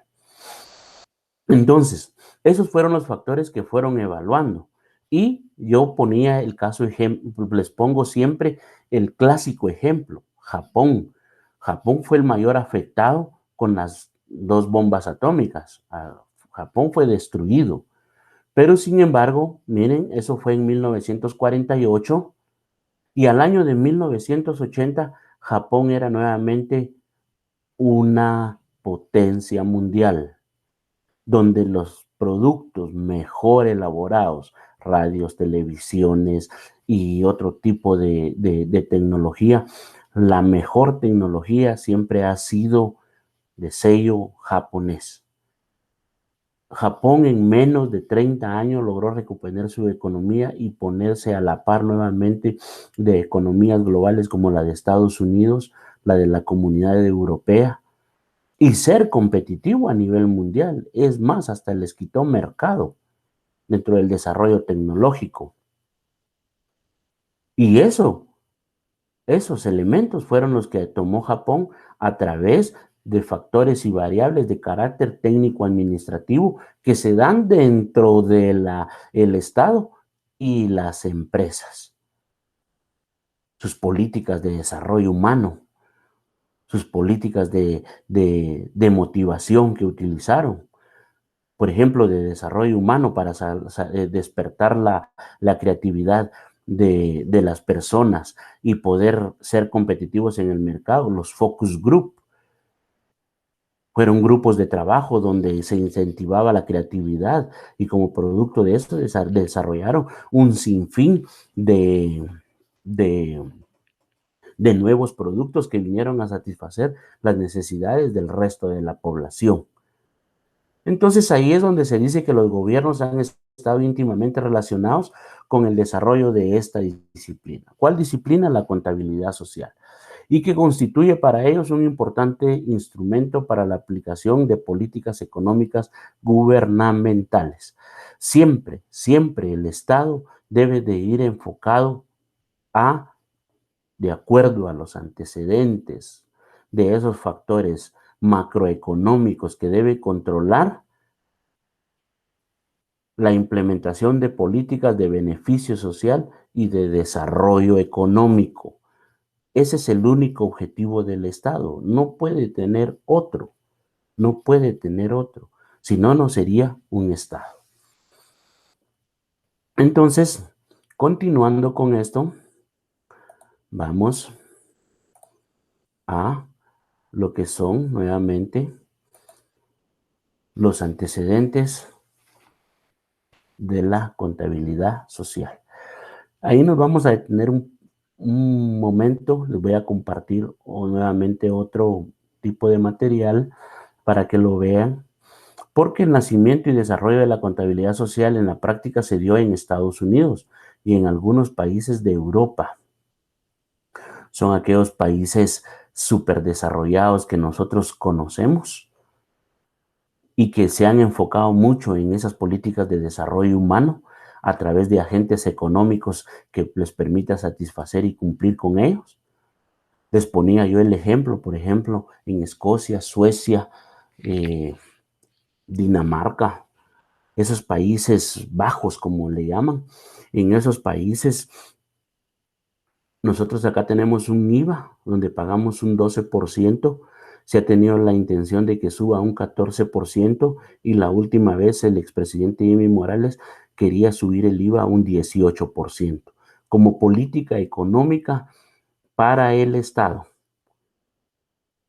Entonces, esos fueron los factores que fueron evaluando. Y yo ponía el caso ejemplo, les pongo siempre el clásico ejemplo, Japón. Japón fue el mayor afectado con las dos bombas atómicas. Japón fue destruido. Pero sin embargo, miren, eso fue en 1948 y al año de 1980 Japón era nuevamente una potencia mundial, donde los productos mejor elaborados, radios, televisiones y otro tipo de tecnología, la mejor tecnología siempre ha sido de sello japonés. Japón en menos de 30 años logró recuperar su economía y ponerse a la par nuevamente de economías globales como la de Estados Unidos, la de la Comunidad Europea, y ser competitivo a nivel mundial. Es más, hasta les quitó mercado dentro del desarrollo tecnológico. Y esos elementos fueron los que tomó Japón a través de factores y variables de carácter técnico-administrativo que se dan dentro de el Estado y las empresas. Sus políticas de desarrollo humano, sus políticas de motivación que utilizaron. Por ejemplo, de desarrollo humano para despertar la creatividad de las personas y poder ser competitivos en el mercado. Los focus group fueron grupos de trabajo donde se incentivaba la creatividad y como producto de esto desarrollaron un sinfín de, de nuevos productos que vinieron a satisfacer las necesidades del resto de la población. Entonces ahí es donde se dice que los gobiernos han estado íntimamente relacionados con el desarrollo de esta disciplina. ¿Cuál disciplina? La contabilidad social. Y que constituye para ellos un importante instrumento para la aplicación de políticas económicas gubernamentales. Siempre, siempre el Estado debe de ir enfocado de acuerdo a los antecedentes de esos factores macroeconómicos que debe controlar la implementación de políticas de beneficio social y de desarrollo económico. Ese es el único objetivo del Estado. No puede tener otro. No puede tener otro. Si no, no sería un Estado. Entonces, continuando con esto, vamos a lo que son nuevamente los antecedentes de la contabilidad social. Ahí nos vamos a detener un momento. Les voy a compartir nuevamente otro tipo de material para que lo vean, porque el nacimiento y desarrollo de la contabilidad social en la práctica se dio en Estados Unidos y en algunos países de Europa. Son aquellos países súper desarrollados que nosotros conocemos y que se han enfocado mucho en esas políticas de desarrollo humano a través de agentes económicos que les permita satisfacer y cumplir con ellos. Les ponía yo el ejemplo, por ejemplo, en Escocia, Suecia, Dinamarca, esos Países Bajos, como le llaman, En esos países, nosotros acá tenemos un IVA donde pagamos un 12%. Se ha tenido la intención de que suba a un 14% y la última vez el expresidente Jimmy Morales quería subir el IVA a un 18% como política económica para el Estado.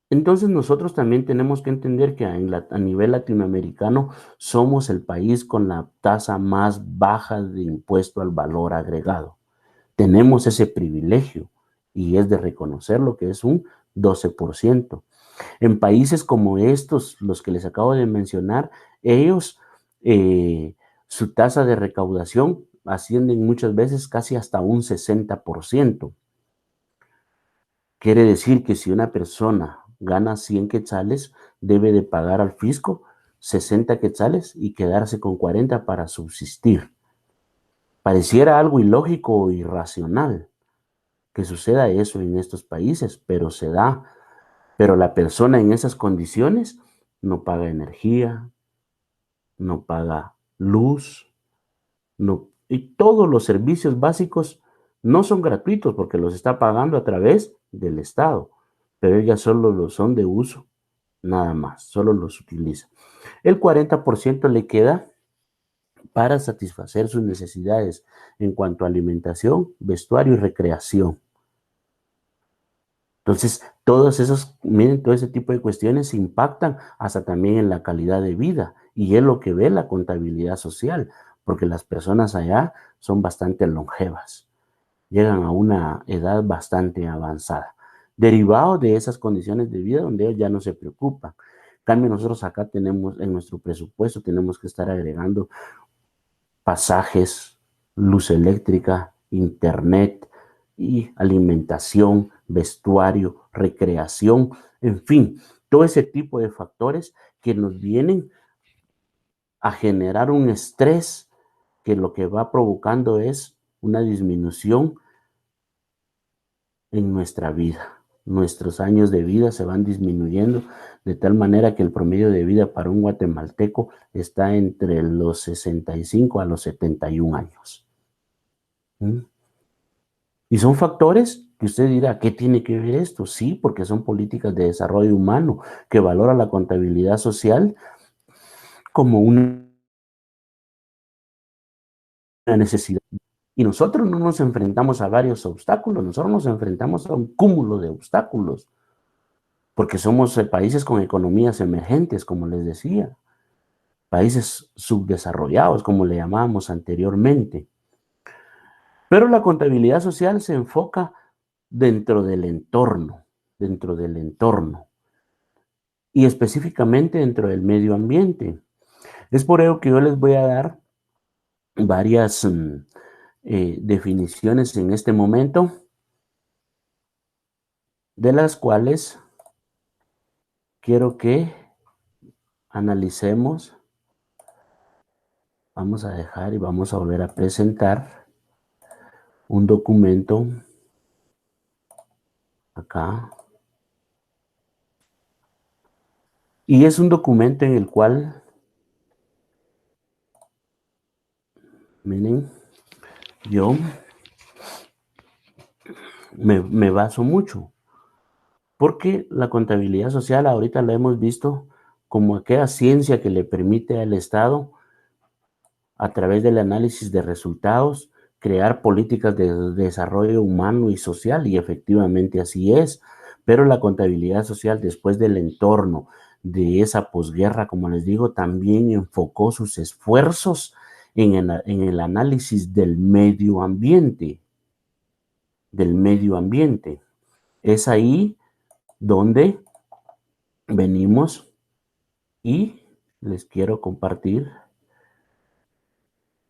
Entonces nosotros también tenemos que entender que a nivel latinoamericano somos el país con la tasa más baja de impuesto al valor agregado. Tenemos ese privilegio y es de reconocerlo, que es un 12%. En países como estos, los que les acabo de mencionar, ellos, su tasa de recaudación ascienden muchas veces casi hasta un 60%. Quiere decir que si una persona gana 100 quetzales, debe de pagar al fisco 60 quetzales y quedarse con 40 para subsistir. Pareciera algo ilógico o irracional que suceda eso en estos países, pero se da. Pero la persona en esas condiciones no paga energía, no paga luz, no, y todos los servicios básicos no son gratuitos porque los está pagando a través del Estado, pero ellas solo los son de uso, nada más, solo los utiliza. El 40% le queda para satisfacer sus necesidades en cuanto a alimentación, vestuario y recreación. Entonces, todos esos, miren, todo ese tipo de cuestiones impactan hasta también en la calidad de vida y es lo que ve la contabilidad social, porque las personas allá son bastante longevas, llegan a una edad bastante avanzada, derivado de esas condiciones de vida donde ellos ya no se preocupan. En cambio, nosotros acá tenemos, en nuestro presupuesto, tenemos que estar agregando pasajes, luz eléctrica, internet y alimentación, vestuario, recreación, en fin, todo ese tipo de factores que nos vienen a generar un estrés que lo que va provocando es una disminución en nuestra vida. Nuestros años de vida se van disminuyendo de tal manera que el promedio de vida para un guatemalteco está entre los 65 a los 71 años. ¿Mm? Y son factores que usted dirá, ¿qué tiene que ver esto? Sí, porque son políticas de desarrollo humano que valora la contabilidad social como una necesidad. Y nosotros no nos enfrentamos a varios obstáculos, nosotros nos enfrentamos a un cúmulo de obstáculos, porque somos países con economías emergentes, como les decía, países subdesarrollados, como le llamábamos anteriormente. Pero la contabilidad social se enfoca dentro del entorno, dentro del entorno. Y específicamente dentro del medio ambiente. Es por ello que yo les voy a dar varias definiciones en este momento, de las cuales quiero que analicemos. Vamos a dejar y vamos a volver a presentar un documento acá. Y es un documento en el cual, miren, yo me baso mucho. Porque la contabilidad social ahorita la hemos visto como aquella ciencia que le permite al Estado, a través del análisis de resultados, crear políticas de desarrollo humano y social, y efectivamente así es. Pero la contabilidad social, después del entorno de esa posguerra, como les digo, también enfocó sus esfuerzos en el análisis del medio ambiente, Es ahí donde venimos y les quiero compartir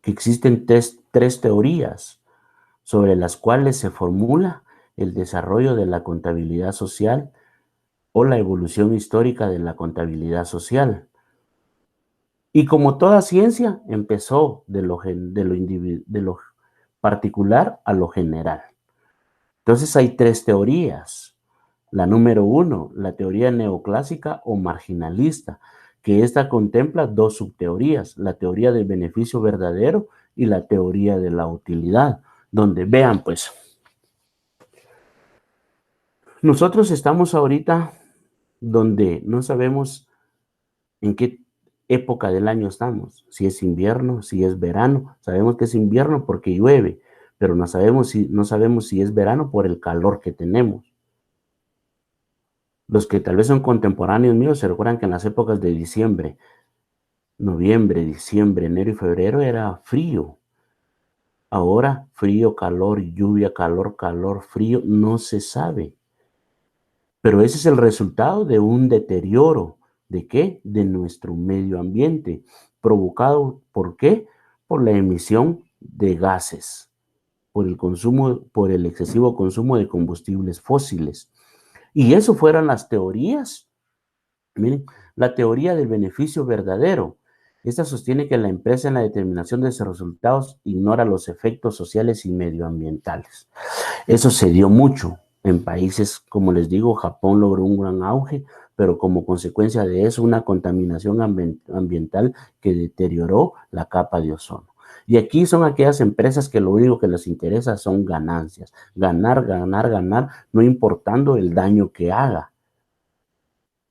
que existen tres teorías sobre las cuales se formula el desarrollo de la contabilidad social o la evolución histórica de la contabilidad social. Y como toda ciencia, empezó de lo particular a lo general. Entonces hay tres teorías. La número uno, la teoría neoclásica o marginalista, que esta contempla dos subteorías, la teoría del beneficio verdadero y la teoría de la utilidad, donde vean pues, nosotros estamos ahorita donde no sabemos en qué época del año estamos, si es invierno, si es verano. Sabemos que es invierno porque llueve, pero no sabemos si es verano por el calor que tenemos. Los que tal vez son contemporáneos míos se recuerdan que en las épocas de diciembre, noviembre, diciembre, enero y febrero era frío. Ahora frío, calor, lluvia, calor, calor, frío, no se sabe. Pero ese es el resultado de un deterioro. ¿De qué? De nuestro medio ambiente. ¿Provocado por qué? Por la emisión de gases, por el excesivo consumo de combustibles fósiles. Y eso fueron las teorías. Miren, la teoría del beneficio verdadero. Esta sostiene que la empresa en la determinación de sus resultados ignora los efectos sociales y medioambientales. Eso se dio mucho en países, como les digo, Japón logró un gran auge, pero como consecuencia de eso, una contaminación ambiental que deterioró la capa de ozono. Y aquí son aquellas empresas que lo único que les interesa son ganancias. Ganar, ganar, ganar, no importando el daño que haga.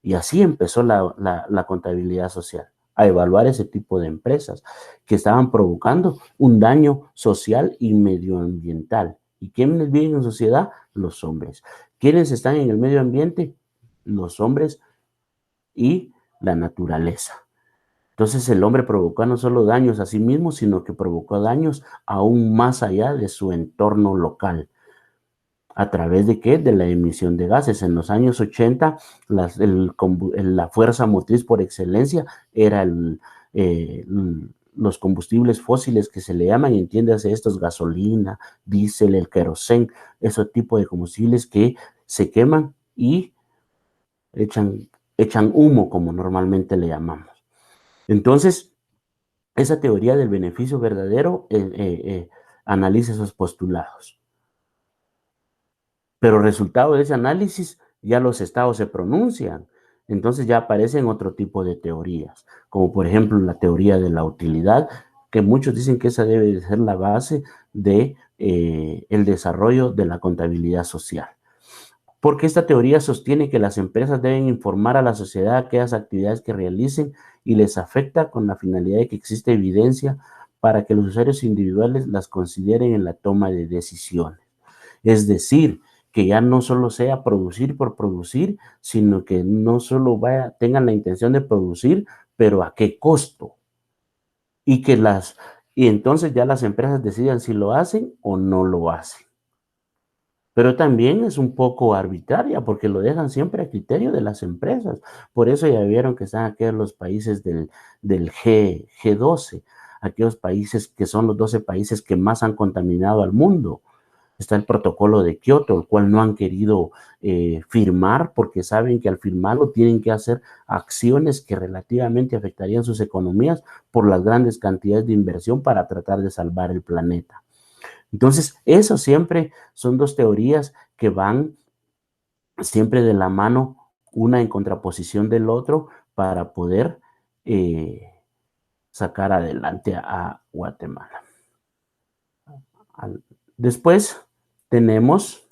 Y así empezó la contabilidad social, a evaluar ese tipo de empresas que estaban provocando un daño social y medioambiental. ¿Y quiénes viven en sociedad? Los hombres. ¿Quiénes están en el medio ambiente? Los hombres y la naturaleza. Entonces el hombre provocó no solo daños a sí mismo, sino que provocó daños aún más allá de su entorno local. ¿A través de qué? De la emisión de gases. En los años 80, la fuerza motriz por excelencia era los combustibles fósiles que se le llaman, y entiéndase estos, gasolina, diésel, el querosén, ese tipo de combustibles que se queman y echan humo, como normalmente le llamamos. Entonces, esa teoría del beneficio verdadero analiza esos postulados. Pero resultado de ese análisis, ya los estados se pronuncian. Entonces ya aparecen otro tipo de teorías, como por ejemplo la teoría de la utilidad, que muchos dicen que esa debe de ser la base de el desarrollo de la contabilidad social. Porque esta teoría sostiene que las empresas deben informar a la sociedad aquellas actividades que realicen y les afecta con la finalidad de que existe evidencia para que los usuarios individuales las consideren en la toma de decisiones. Es decir, que ya no solo sea producir por producir, sino que no solo tengan la intención de producir, pero a qué costo. Y entonces ya las empresas decidan si lo hacen o no lo hacen. Pero también es un poco arbitraria porque lo dejan siempre a criterio de las empresas. Por eso ya vieron que están aquí los países del G12, aquellos países que son los 12 países que más han contaminado al mundo. Está el protocolo de Kioto, el cual no han querido firmar porque saben que al firmarlo tienen que hacer acciones que relativamente afectarían sus economías por las grandes cantidades de inversión para tratar de salvar el planeta. Entonces, eso siempre son dos teorías que van siempre de la mano, una en contraposición del otro, para poder sacar adelante a Guatemala. Después tenemos,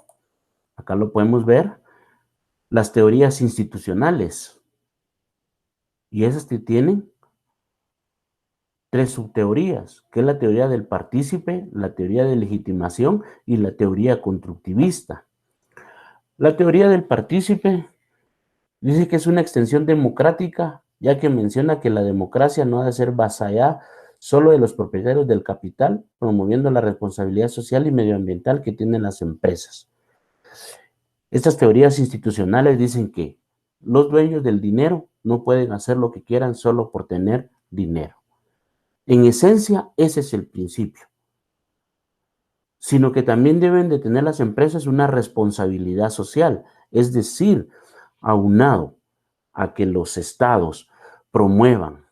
acá lo podemos ver, las teorías institucionales. Y esas que tienen tres subteorías, que es la teoría del partícipe, la teoría de legitimación y la teoría constructivista. La teoría del partícipe dice que es una extensión democrática, ya que menciona que la democracia no ha de ser basada solo de los propietarios del capital, promoviendo la responsabilidad social y medioambiental que tienen las empresas. Estas teorías institucionales dicen que los dueños del dinero no pueden hacer lo que quieran solo por tener dinero. En esencia, ese es el principio. Sino que también deben de tener las empresas una responsabilidad social, es decir, aunado a que los estados promuevan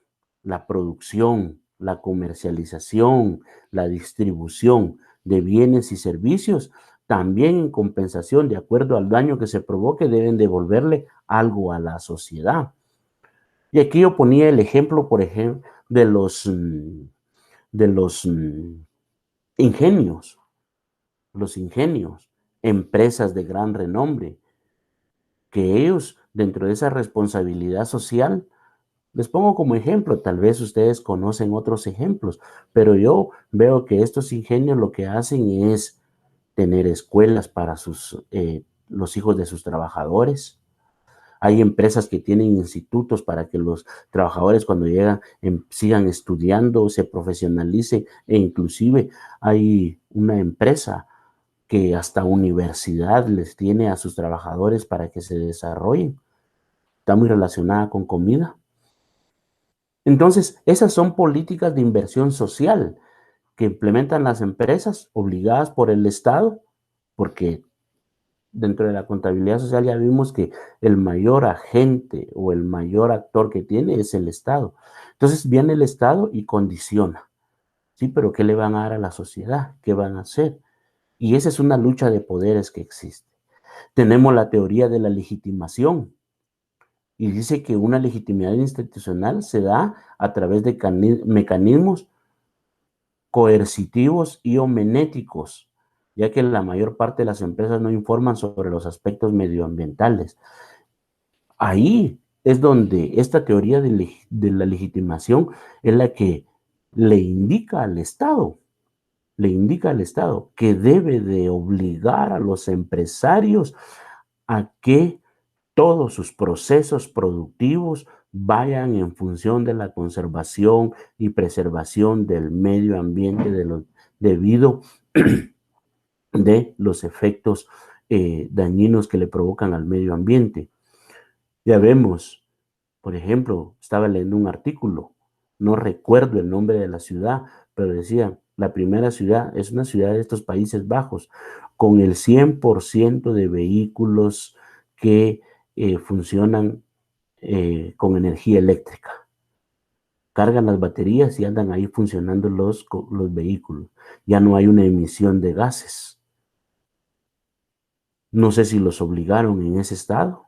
la producción, la comercialización, la distribución de bienes y servicios, también en compensación, de acuerdo al daño que se provoque, deben devolverle algo a la sociedad. Y aquí yo ponía el ejemplo, por ejemplo, de los ingenios, los ingenios, empresas de gran renombre, que ellos, dentro de esa responsabilidad social, les pongo como ejemplo, tal vez ustedes conocen otros ejemplos, pero yo veo que estos ingenios lo que hacen es tener escuelas para los hijos de sus trabajadores. Hay empresas que tienen institutos para que los trabajadores cuando llegan sigan estudiando, se profesionalicen e inclusive hay una empresa que hasta universidad les tiene a sus trabajadores para que se desarrollen. Está muy relacionada con comida. Entonces, esas son políticas de inversión social que implementan las empresas obligadas por el Estado, porque dentro de la contabilidad social ya vimos que el mayor agente o el mayor actor que tiene es el Estado. Entonces viene el Estado y condiciona, ¿sí? Pero ¿qué le van a dar a la sociedad? ¿Qué van a hacer? Y esa es una lucha de poderes que existe. Tenemos la teoría de la legitimación y dice que una legitimidad institucional se da a través de mecanismos coercitivos y homenéticos, ya que la mayor parte de las empresas no informan sobre los aspectos medioambientales. Ahí es donde esta teoría de la legitimación es la que le indica al Estado que debe de obligar a los empresarios a que todos sus procesos productivos vayan en función de la conservación y preservación del medio ambiente debido de los efectos dañinos que le provocan al medio ambiente. Ya vemos, por ejemplo, estaba leyendo un artículo, no recuerdo el nombre de la ciudad, pero decía, la primera ciudad es una ciudad de estos Países Bajos, con el 100% de vehículos que funcionan con energía eléctrica. Cargan las baterías y andan ahí funcionando los vehículos. Ya no hay una emisión de gases. No sé si los obligaron en ese estado.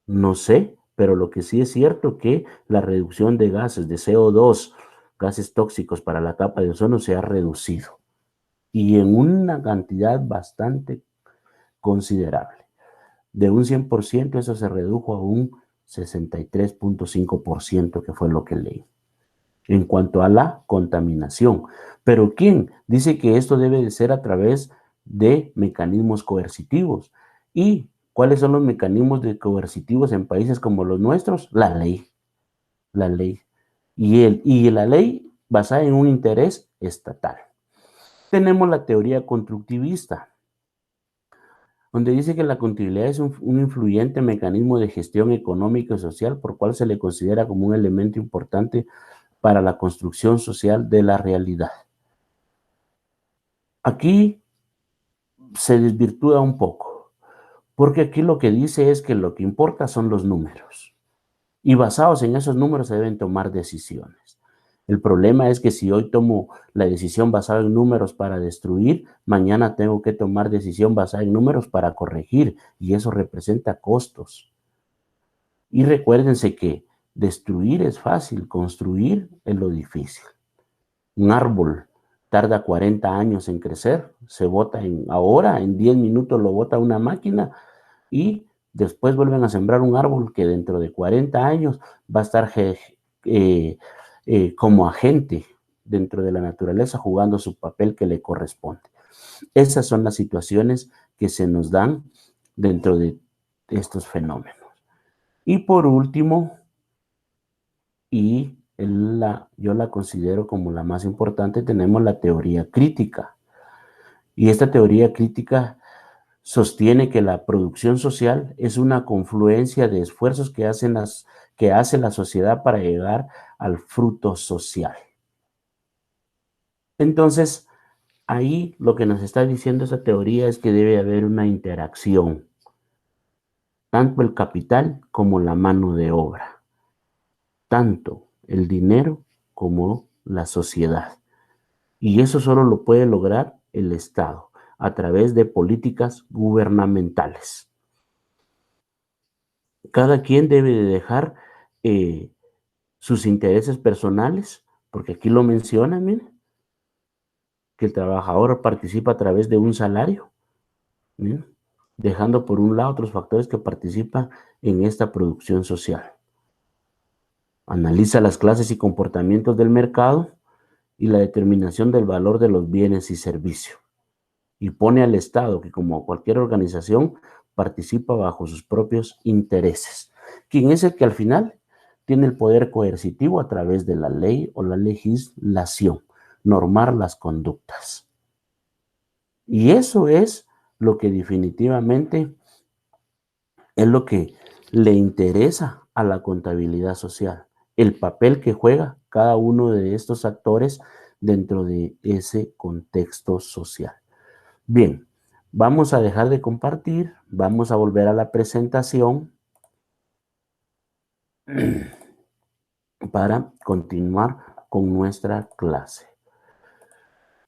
No sé, pero lo que sí es cierto que la reducción de gases de CO2, gases tóxicos para la capa de ozono, se ha reducido y en una cantidad bastante considerable. De un 100% eso se redujo a un 63.5%, que fue lo que leí. En cuanto a la contaminación. Pero ¿quién? Dice que esto debe de ser a través de mecanismos coercitivos. ¿Y cuáles son los mecanismos coercitivos en países como los nuestros? La ley. La ley. Y la ley basada en un interés estatal. Tenemos la teoría constructivista, donde dice que la contabilidad es un influyente mecanismo de gestión económica y social por cual se le considera como un elemento importante para la construcción social de la realidad. Aquí se desvirtúa un poco, porque aquí lo que dice es que lo que importa son los números, y basados en esos números se deben tomar decisiones. El problema es que si hoy tomo la decisión basada en números para destruir, mañana tengo que tomar decisión basada en números para corregir, y eso representa costos. Y recuérdense que destruir es fácil, construir es lo difícil. Un árbol tarda 40 años en crecer, se bota ahora, en 10 minutos lo bota una máquina y después vuelven a sembrar un árbol que dentro de 40 años va a estar como agente dentro de la naturaleza jugando su papel que le corresponde. Esas son las situaciones que se nos dan dentro de estos fenómenos. Y por último, yo la considero como la más importante, tenemos la teoría crítica. Y esta teoría crítica sostiene que la producción social es una confluencia de esfuerzos que hace la sociedad para llegar al fruto social. Entonces, ahí lo que nos está diciendo esa teoría es que debe haber una interacción, tanto el capital como la mano de obra, tanto el dinero como la sociedad. Y eso solo lo puede lograr el Estado a través de políticas gubernamentales. Cada quien debe de dejar eh, sus intereses personales, porque aquí lo mencionan, miren, que el trabajador participa a través de un salario, miren, dejando por un lado otros factores que participan en esta producción social. Analiza las clases y comportamientos del mercado y la determinación del valor de los bienes y servicios. Y pone al Estado, que como cualquier organización, participa bajo sus propios intereses. ¿Quién es el que al final tiene el poder coercitivo a través de la ley o la legislación? Normar las conductas. Y eso es lo que definitivamente es lo que le interesa a la contabilidad social, el papel que juega cada uno de estos actores dentro de ese contexto social. Bien, vamos a dejar de compartir, vamos a volver a la presentación para continuar con nuestra clase.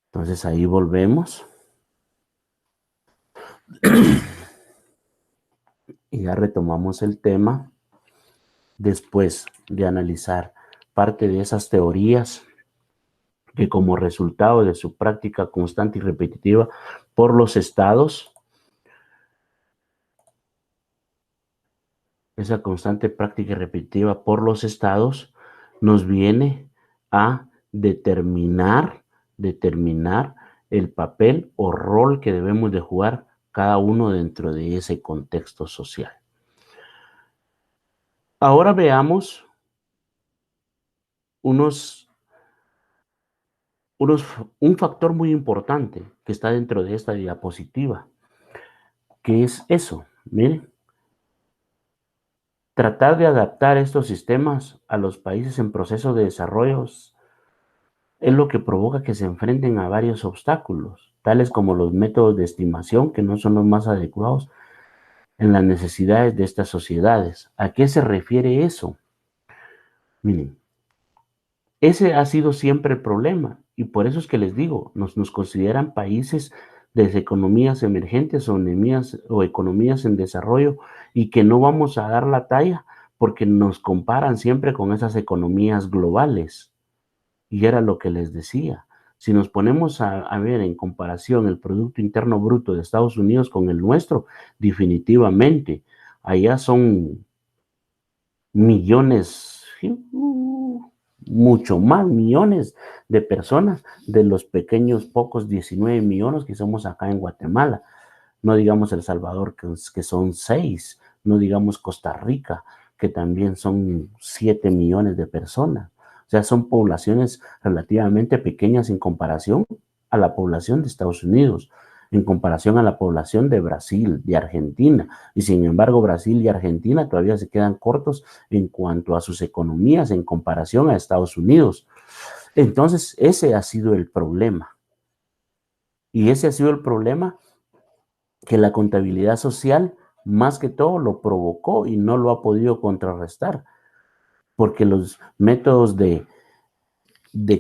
Entonces ahí volvemos y ya retomamos el tema después de analizar parte de esas teorías que como resultado de su práctica constante y repetitiva por los estados, esa constante práctica y repetitiva por los estados nos viene a determinar el papel o rol que debemos de jugar cada uno dentro de ese contexto social. Ahora veamos un factor muy importante que está dentro de esta diapositiva. ¿Qué es eso? Miren, tratar de adaptar estos sistemas a los países en proceso de desarrollo es lo que provoca que se enfrenten a varios obstáculos, tales como los métodos de estimación que no son los más adecuados en las necesidades de estas sociedades. ¿A qué se refiere eso? Miren, ese ha sido siempre el problema y por eso es que les digo, nos consideran países de economías emergentes o economías en desarrollo y que no vamos a dar la talla porque nos comparan siempre con esas economías globales. Y era lo que les decía. Si nos ponemos a ver en comparación el Producto Interno Bruto de Estados Unidos con el nuestro, definitivamente, allá son millones, mucho más millones de personas de los pequeños pocos 19 millones que somos acá en Guatemala. No digamos El Salvador, que son 6, no digamos Costa Rica, que también son 7 millones de personas. O sea, son poblaciones relativamente pequeñas en comparación a la población de Estados Unidos, en comparación a la población de Brasil, de Argentina. Y sin embargo, Brasil y Argentina todavía se quedan cortos en cuanto a sus economías en comparación a Estados Unidos. Entonces, ese ha sido el problema. Y ese ha sido el problema que la contabilidad social más que todo lo provocó y no lo ha podido contrarrestar, porque los métodos de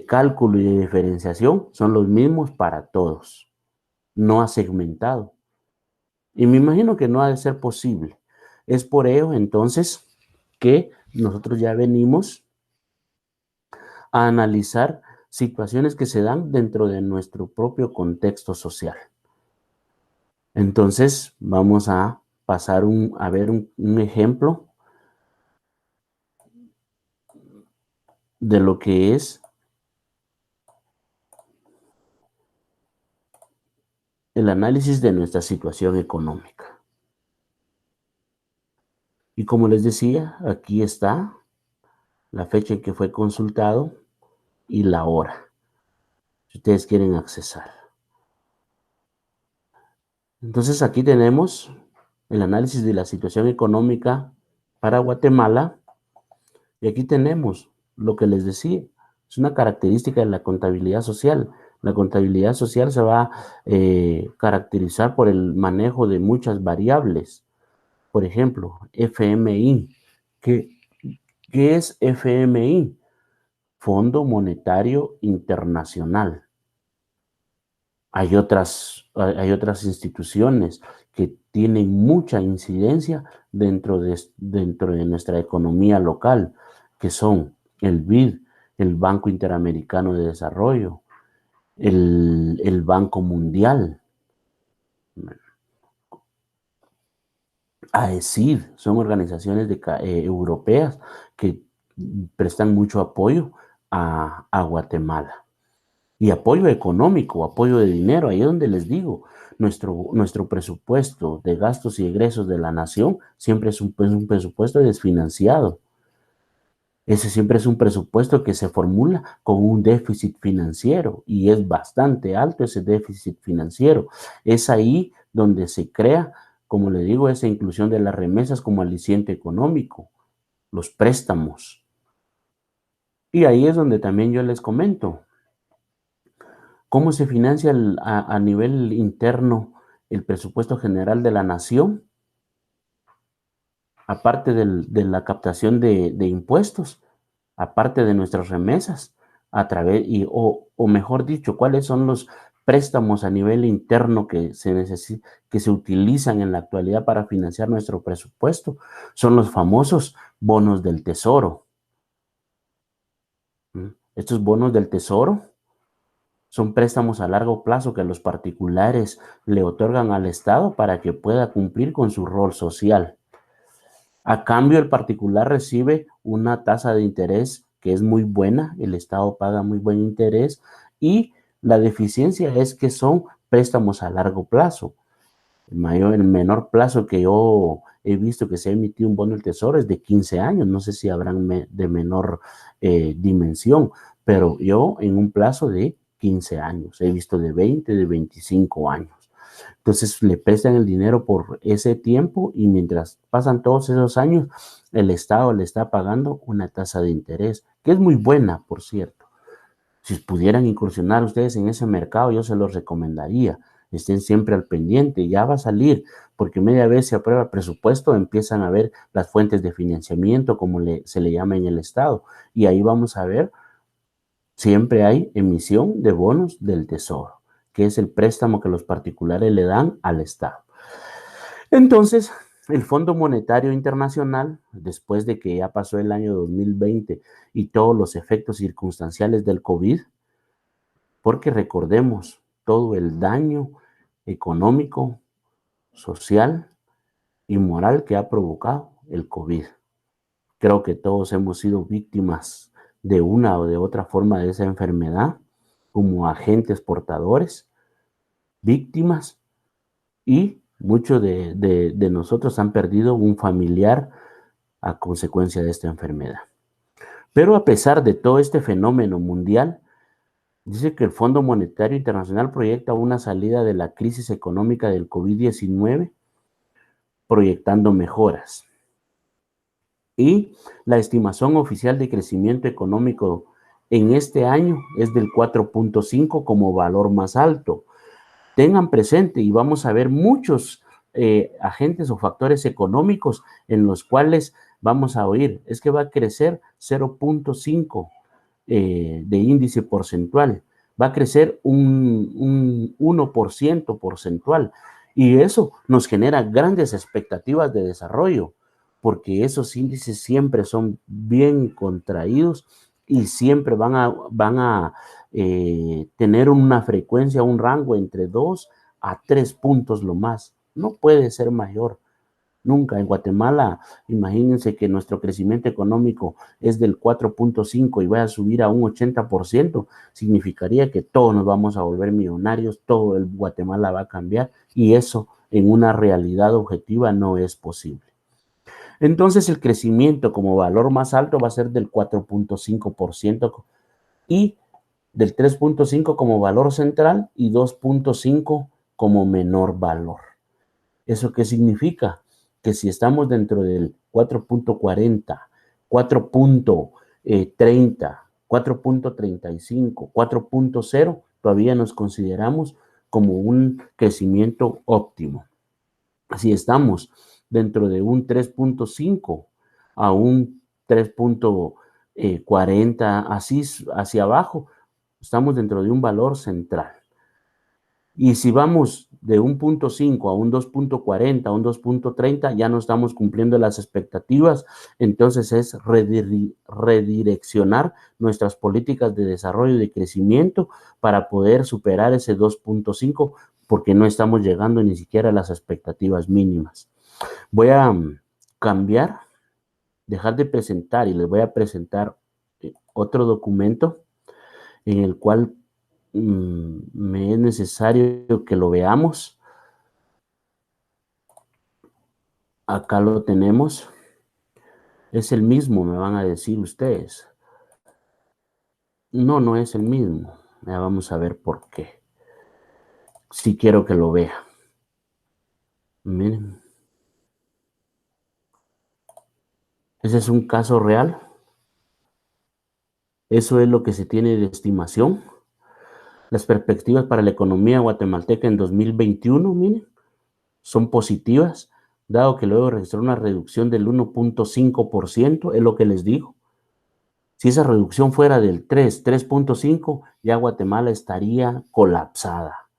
cálculo y de diferenciación son los mismos para todos, no ha segmentado. Y me imagino que no ha de ser posible. Es por ello entonces que nosotros ya venimos a analizar situaciones que se dan dentro de nuestro propio contexto social. Entonces vamos a pasar a ver un ejemplo de lo que es el análisis de nuestra situación económica. Y como les decía, aquí está la fecha en que fue consultado y la hora, si ustedes quieren accesar. Entonces aquí tenemos el análisis de la situación económica para Guatemala y aquí tenemos lo que les decía, es una característica de la contabilidad social. La contabilidad social se va a caracterizar por el manejo de muchas variables. Por ejemplo, FMI. ¿Qué es FMI? Fondo Monetario Internacional. Hay otras instituciones que tienen mucha incidencia dentro de nuestra economía local. que son el BID, el Banco Interamericano de Desarrollo, el Banco Mundial, AECID, son organizaciones europeas que prestan mucho apoyo a Guatemala. Y apoyo económico, apoyo de dinero, ahí es donde les digo, nuestro presupuesto de gastos y egresos de la nación siempre es un presupuesto desfinanciado. Ese siempre es un presupuesto que se formula con un déficit financiero y es bastante alto ese déficit financiero. Es ahí donde se crea, como le digo, esa inclusión de las remesas como aliciente económico, los préstamos. Y ahí es donde también yo les comento cómo se financia a nivel interno el presupuesto general de la nación, aparte de la captación de impuestos, aparte de nuestras remesas, o mejor dicho, cuáles son los préstamos a nivel interno que se utilizan en la actualidad para financiar nuestro presupuesto. Son los famosos bonos del tesoro. Estos bonos del tesoro son préstamos a largo plazo que los particulares le otorgan al Estado para que pueda cumplir con su rol social. A cambio, el particular recibe una tasa de interés que es muy buena, el Estado paga muy buen interés y la deficiencia es que son préstamos a largo plazo. El menor plazo que yo he visto que se ha emitido un bono del tesoro es de 15 años, no sé si habrán de menor dimensión, pero yo en un plazo de 15 años, he visto de 20, de 25 años. Entonces le prestan el dinero por ese tiempo y mientras pasan todos esos años, el Estado le está pagando una tasa de interés, que es muy buena, por cierto. Si pudieran incursionar ustedes en ese mercado, yo se los recomendaría. Estén siempre al pendiente, ya va a salir, porque media vez se aprueba el presupuesto, empiezan a ver las fuentes de financiamiento, como se le llama en el Estado, y ahí vamos a ver, siempre hay emisión de bonos del Tesoro, que es el préstamo que los particulares le dan al Estado. Entonces, el Fondo Monetario Internacional, después de que ya pasó el año 2020 y todos los efectos circunstanciales del COVID, porque recordemos todo el daño económico, social y moral que ha provocado el COVID. Creo que todos hemos sido víctimas de una o de otra forma de esa enfermedad, como agentes portadores, víctimas, y muchos de nosotros han perdido un familiar a consecuencia de esta enfermedad. Pero a pesar de todo este fenómeno mundial, dice que el Fondo Monetario Internacional proyecta una salida de la crisis económica del COVID-19, proyectando mejoras. Y la estimación oficial de crecimiento económico en este año es del 4.5 como valor más alto. Tengan presente y vamos a ver muchos agentes o factores económicos en los cuales vamos a oír, es que va a crecer 0.5 de índice porcentual, va a crecer un 1% porcentual y eso nos genera grandes expectativas de desarrollo porque esos índices siempre son bien contraídos y siempre van a tener una frecuencia, un rango entre 2 a 3 puntos lo más. No puede ser mayor. Nunca. En Guatemala, imagínense que nuestro crecimiento económico es del 4.5 y va a subir a un 80%, significaría que todos nos vamos a volver millonarios, todo el Guatemala va a cambiar y eso en una realidad objetiva no es posible. Entonces el crecimiento como valor más alto va a ser del 4.5% y del 3.5 como valor central y 2.5 como menor valor. ¿Eso qué significa? Que si estamos dentro del 4.40, 4.30, 4.35, 4.0, todavía nos consideramos como un crecimiento óptimo. Si estamos dentro de un 3.5 a un 3.40, así hacia abajo, estamos dentro de un valor central. Y si vamos de un 0.5 a un 2.40, a un 2.30, ya no estamos cumpliendo las expectativas. Entonces es redireccionar nuestras políticas de desarrollo y de crecimiento para poder superar ese 2.5, porque no estamos llegando ni siquiera a las expectativas mínimas. Voy a cambiar, dejar de presentar y les voy a presentar otro documento en el cual me es necesario que lo veamos. Acá lo tenemos. Es el mismo, me van a decir ustedes. No, no es el mismo. Ya vamos a ver por qué. Si quiero que lo vea. Miren. Ese es un caso real. Eso es lo que se tiene de estimación. Las perspectivas para la economía guatemalteca en 2021, miren, son positivas, dado que luego registró una reducción del 1.5%, es lo que les digo. Si esa reducción fuera del 3.5, ya Guatemala estaría colapsada.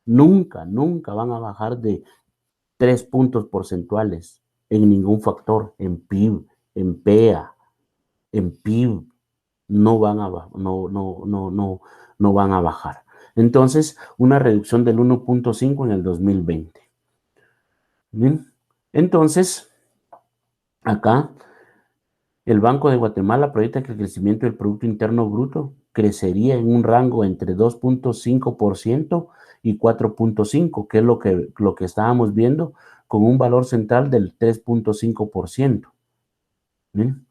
Nunca, nunca van a bajar de 3 puntos porcentuales en ningún factor, en PIB, en PEA, en PIB, no van a, no van a bajar. Entonces, una reducción del 1.5 en el 2020. ¿Bien? Entonces, acá el Banco de Guatemala proyecta que el crecimiento del Producto Interno Bruto crecería en un rango entre 2.5% y 4.5%, que es lo que estábamos viendo, con un valor central del 3.5%. ¿Bien?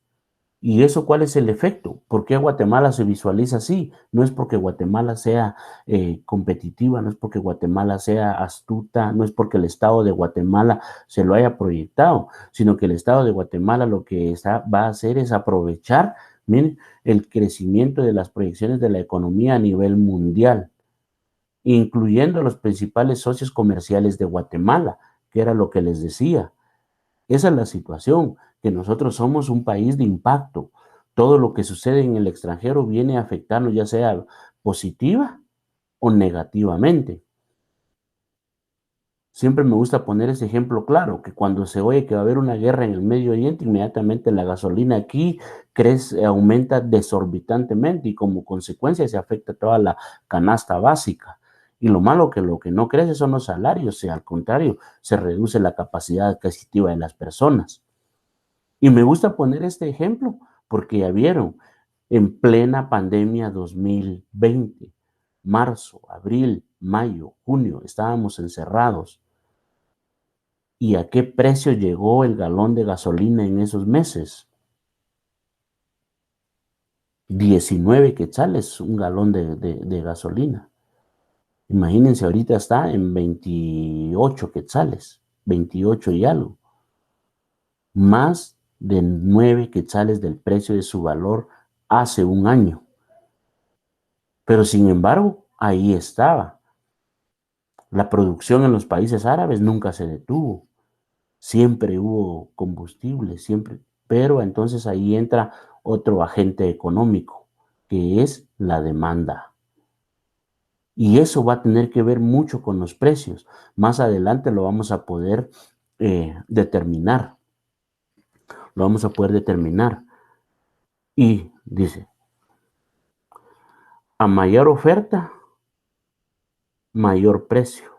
¿Y eso cuál es el efecto? ¿Por qué Guatemala se visualiza así? No es porque Guatemala sea competitiva, no es porque Guatemala sea astuta, no es porque el Estado de Guatemala se lo haya proyectado, sino que el Estado de Guatemala lo que va a hacer es aprovechar, miren, el crecimiento de las proyecciones de la economía a nivel mundial, incluyendo los principales socios comerciales de Guatemala, que era lo que les decía. Esa es la situación, que nosotros somos un país de impacto. Todo lo que sucede en el extranjero viene a afectarnos, ya sea positiva o negativamente. Siempre me gusta poner ese ejemplo claro, que cuando se oye que va a haber una guerra en el Medio Oriente, inmediatamente la gasolina aquí crece, aumenta desorbitantemente y como consecuencia se afecta toda la canasta básica. Y lo malo que lo que no crece son los salarios, al contrario, se reduce la capacidad adquisitiva de las personas. Y me gusta poner este ejemplo porque ya vieron, en plena pandemia 2020, marzo, abril, mayo, junio, estábamos encerrados. ¿Y a qué precio llegó el galón de gasolina en esos meses? 19 quetzales un galón de gasolina. Imagínense, ahorita está en 28 quetzales, 28 y algo. Más de 9 quetzales del precio de su valor hace un año. Pero sin embargo, ahí estaba. La producción en los países árabes nunca se detuvo. Siempre hubo combustible, siempre. Pero entonces ahí entra otro agente económico, que es la demanda. Y eso va a tener que ver mucho con los precios. Más adelante lo vamos a poder determinar. Lo vamos a poder determinar. Y dice, a mayor oferta, mayor precio.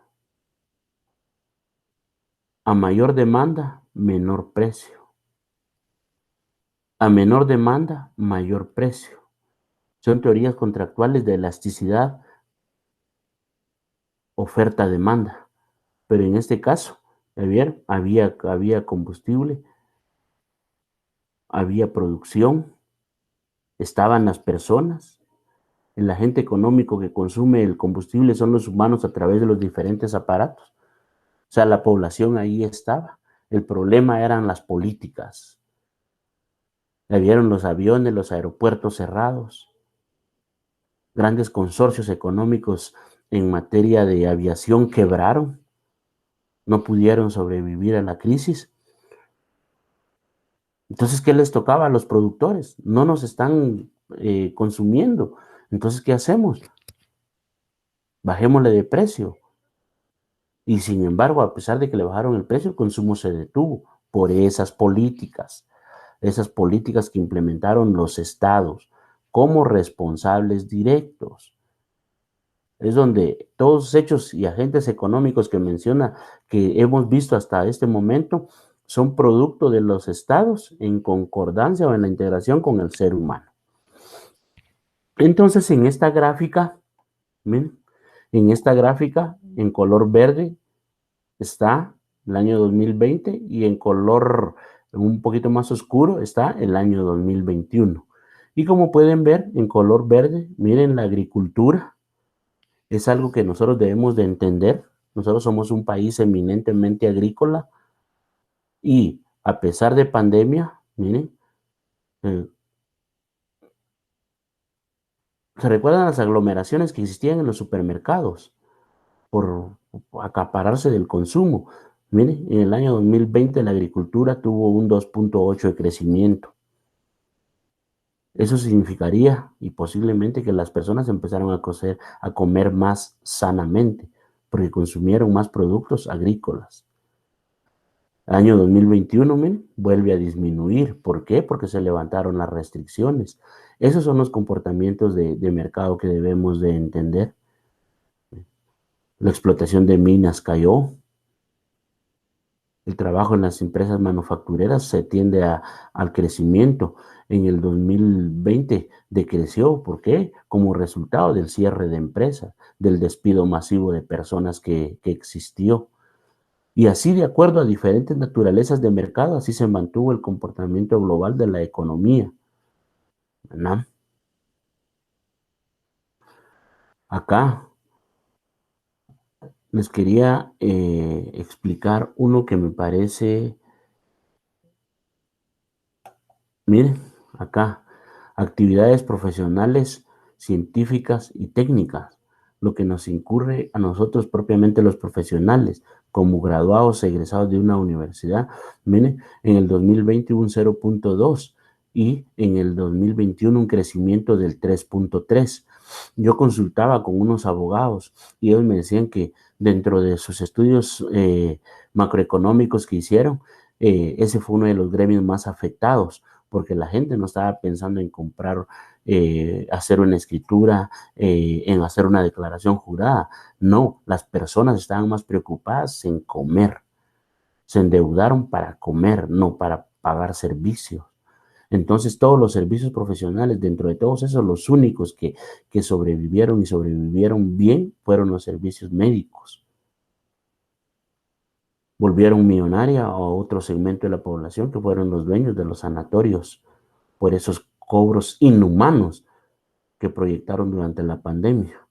A mayor demanda, menor precio. A menor demanda, mayor precio. Son teorías contractuales de elasticidad, oferta-demanda. Pero en este caso, había combustible, había producción, estaban las personas. El agente económico que consume el combustible son los humanos a través de los diferentes aparatos. O sea, la población ahí estaba. El problema eran las políticas. Vieron los aviones, los aeropuertos cerrados, grandes consorcios económicos en materia de aviación quebraron, no pudieron sobrevivir a la crisis. Entonces, ¿qué les tocaba a los productores? No nos están consumiendo. Entonces, ¿qué hacemos? Bajémosle de precio. Y sin embargo, a pesar de que le bajaron el precio, el consumo se detuvo por esas políticas que implementaron los estados como responsables directos. Es donde todos los hechos y agentes económicos que menciona, que hemos visto hasta este momento, son producto de los estados en concordancia o en la integración con el ser humano. Entonces, en esta gráfica, ¿ven? En esta gráfica, en color verde, está el año 2020 y en color un poquito más oscuro está el año 2021. Y como pueden ver, en color verde, miren la agricultura. Es algo que nosotros debemos de entender. Nosotros somos un país eminentemente agrícola y a pesar de pandemia, miren, eh, ¿se recuerdan las aglomeraciones que existían en los supermercados por acapararse del consumo? Miren, en el año 2020 la agricultura tuvo un 2.8 de crecimiento. Eso significaría y posiblemente que las personas empezaron a comer más sanamente porque consumieron más productos agrícolas. Año 2021, miren, vuelve a disminuir. ¿Por qué? Porque se levantaron las restricciones. Esos son los comportamientos de mercado que debemos de entender. La explotación de minas cayó. El trabajo en las empresas manufactureras se tiende al crecimiento. En el 2020 decreció. ¿Por qué? Como resultado del cierre de empresas, del despido masivo de personas que existió. Y así, de acuerdo a diferentes naturalezas de mercado, así se mantuvo el comportamiento global de la economía, ¿verdad? Acá les quería explicar uno que me parece, miren, acá, actividades profesionales, científicas y técnicas, lo que nos incurre a nosotros propiamente los profesionales, como graduados, egresados de una universidad. Miren, en el 2020 hubo un 0.2 y en el 2021 un crecimiento del 3.3. Yo consultaba con unos abogados y ellos me decían que dentro de sus estudios macroeconómicos que hicieron, ese fue uno de los gremios más afectados porque la gente no estaba pensando en comprar, hacer una escritura, en hacer una declaración jurada. No, las personas estaban más preocupadas en comer. Se endeudaron para comer, no para pagar servicios. Entonces, todos los servicios profesionales, dentro de todos esos, los únicos que sobrevivieron y sobrevivieron bien fueron los servicios médicos. Volvieron millonaria a otro segmento de la población que fueron los dueños de los sanatorios por esos cobros inhumanos que proyectaron durante la pandemia.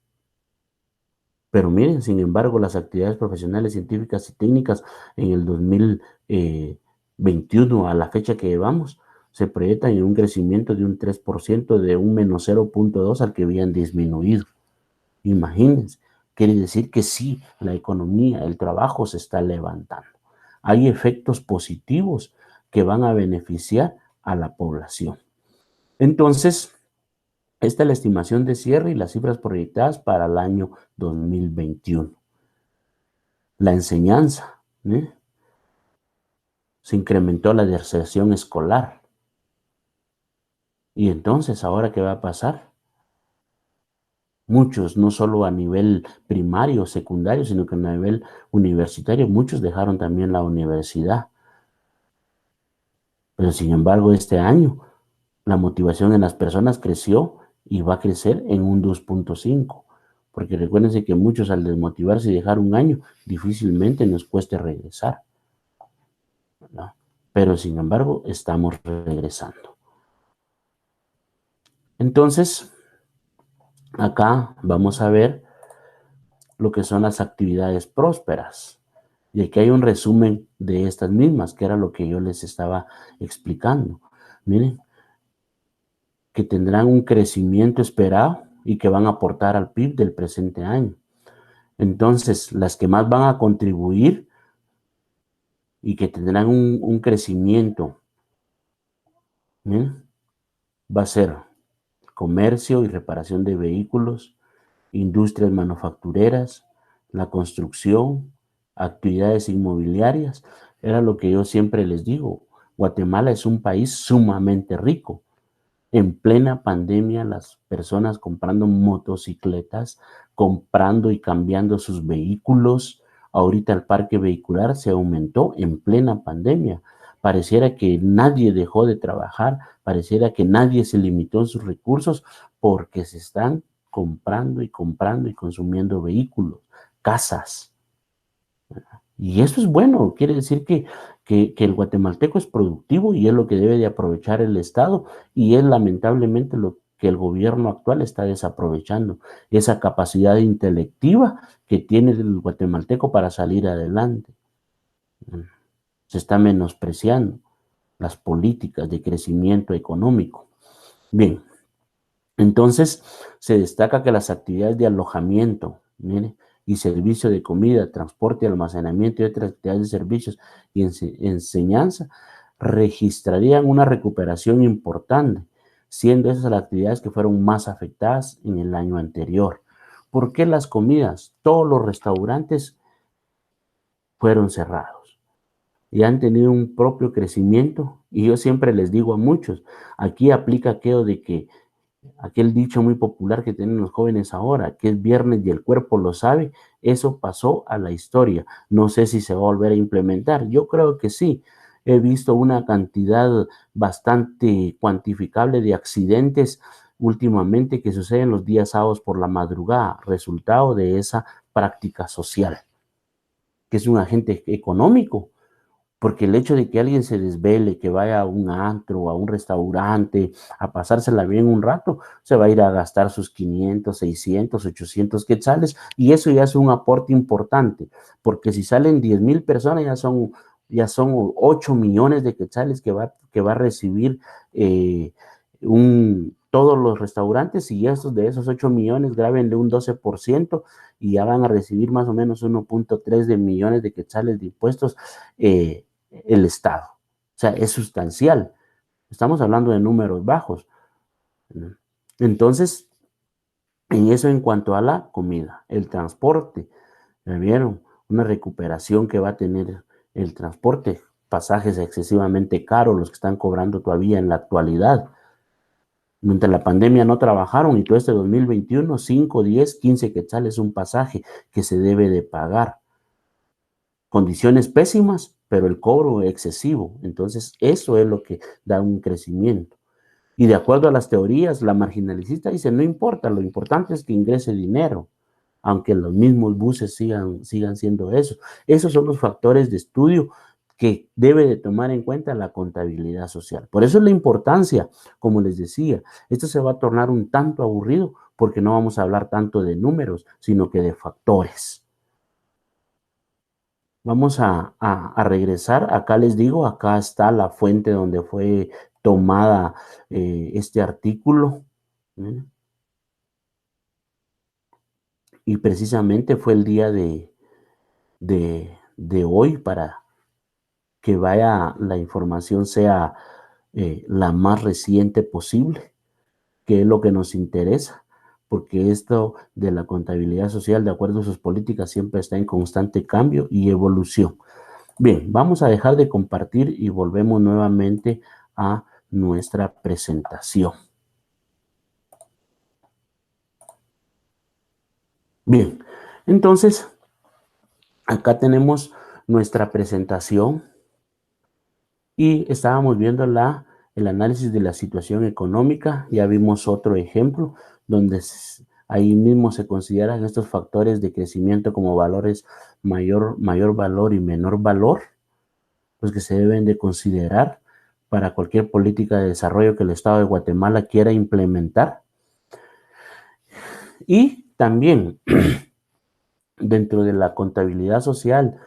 Pero miren, sin embargo, las actividades profesionales, científicas y técnicas en el 2021, a la fecha que llevamos, se proyectan en un crecimiento de un 3%, de un menos 0.2 al que habían disminuido. Imagínense, quiere decir que sí, la economía, el trabajo se está levantando. Hay efectos positivos que van a beneficiar a la población. Entonces, esta es la estimación de cierre y las cifras proyectadas para el año 2021. La enseñanza, ¿eh? Se incrementó la deserción escolar. Y entonces, ¿ahora qué va a pasar? Muchos, no solo a nivel primario, secundario, sino que a nivel universitario, muchos dejaron también la universidad. Pero sin embargo, este año la motivación en las personas creció y va a crecer en un 2.5. Porque recuérdense que muchos al desmotivarse y dejar un año, difícilmente nos cueste regresar, ¿verdad? Pero sin embargo, estamos regresando. Entonces, acá vamos a ver lo que son las actividades prósperas. Y aquí hay un resumen de estas mismas, que era lo que yo les estaba explicando. Miren, que tendrán un crecimiento esperado y que van a aportar al PIB del presente año. Entonces, las que más van a contribuir y que tendrán un crecimiento, ¿eh? Va a ser comercio y reparación de vehículos, industrias manufactureras, la construcción, actividades inmobiliarias. Era lo que yo siempre les digo. Guatemala es un país sumamente rico. En plena pandemia, las personas comprando motocicletas, comprando y cambiando sus vehículos. Ahorita el parque vehicular se aumentó en plena pandemia. Pareciera que nadie dejó de trabajar, pareciera que nadie se limitó en sus recursos porque se están comprando y comprando y consumiendo vehículos, casas. Y eso es bueno, quiere decir que el guatemalteco es productivo y es lo que debe de aprovechar el Estado y es lamentablemente lo que el gobierno actual está desaprovechando, esa capacidad intelectiva que tiene el guatemalteco para salir adelante. Se está menospreciando las políticas de crecimiento económico. Bien, entonces se destaca que las actividades de alojamiento, mire, y servicio de comida, transporte, almacenamiento y otras actividades de servicios y enseñanza registrarían una recuperación importante, siendo esas las actividades que fueron más afectadas en el año anterior. ¿Por qué las comidas? Todos los restaurantes fueron cerrados y han tenido un propio crecimiento. Y yo siempre les digo a muchos, aquí aplica aquello de que aquel dicho muy popular que tienen los jóvenes ahora, que es viernes y el cuerpo lo sabe, eso pasó a la historia. No sé si se va a volver a implementar. Yo creo que sí. He visto una cantidad bastante cuantificable de accidentes últimamente que suceden los días sábados por la madrugada, resultado de esa práctica social, que es un agente económico. Porque el hecho de que alguien se desvele, que vaya a un antro, a un restaurante, a pasársela bien un rato, se va a ir a gastar sus 500, 600, 800 quetzales y eso ya es un aporte importante, porque si salen 10,000 personas ya son 8 millones de quetzales que va a recibir todos los restaurantes y de esos 8 millones grábenle un 12% y ya van a recibir más o menos 1.3 de millones de quetzales de impuestos el Estado. O sea, es sustancial. Estamos hablando de números bajos. Entonces, en eso en cuanto a la comida, el transporte, ¿me vieron? Una recuperación que va a tener el transporte, pasajes excesivamente caros, los que están cobrando todavía en la actualidad. Durante la pandemia no trabajaron y todo este 2021, 5, 10, 15 quetzales un pasaje que se debe de pagar. Condiciones pésimas, pero el cobro excesivo. Entonces, eso es lo que da un crecimiento. Y de acuerdo a las teorías, la marginalista dice, no importa, lo importante es que ingrese dinero, aunque los mismos buses sigan siendo eso. Esos son los factores de estudio que debe de tomar en cuenta la contabilidad social. Por eso es la importancia, como les decía, esto se va a tornar un tanto aburrido porque no vamos a hablar tanto de números, sino que de factores. Vamos a regresar. Acá les digo, acá está la fuente donde fue tomada este artículo. ¿Eh? Y precisamente fue el día de hoy para que la información sea la más reciente posible, que es lo que nos interesa, porque esto de la contabilidad social, de acuerdo a sus políticas, siempre está en constante cambio y evolución. Bien, vamos a dejar de compartir y volvemos nuevamente a nuestra presentación. Bien, entonces acá tenemos nuestra presentación y estábamos viendo el análisis de la situación económica. Ya vimos otro ejemplo donde ahí mismo se consideran estos factores de crecimiento como valores mayor valor y menor valor, pues que se deben de considerar para cualquier política de desarrollo que el Estado de Guatemala quiera implementar. Y también dentro de la contabilidad social,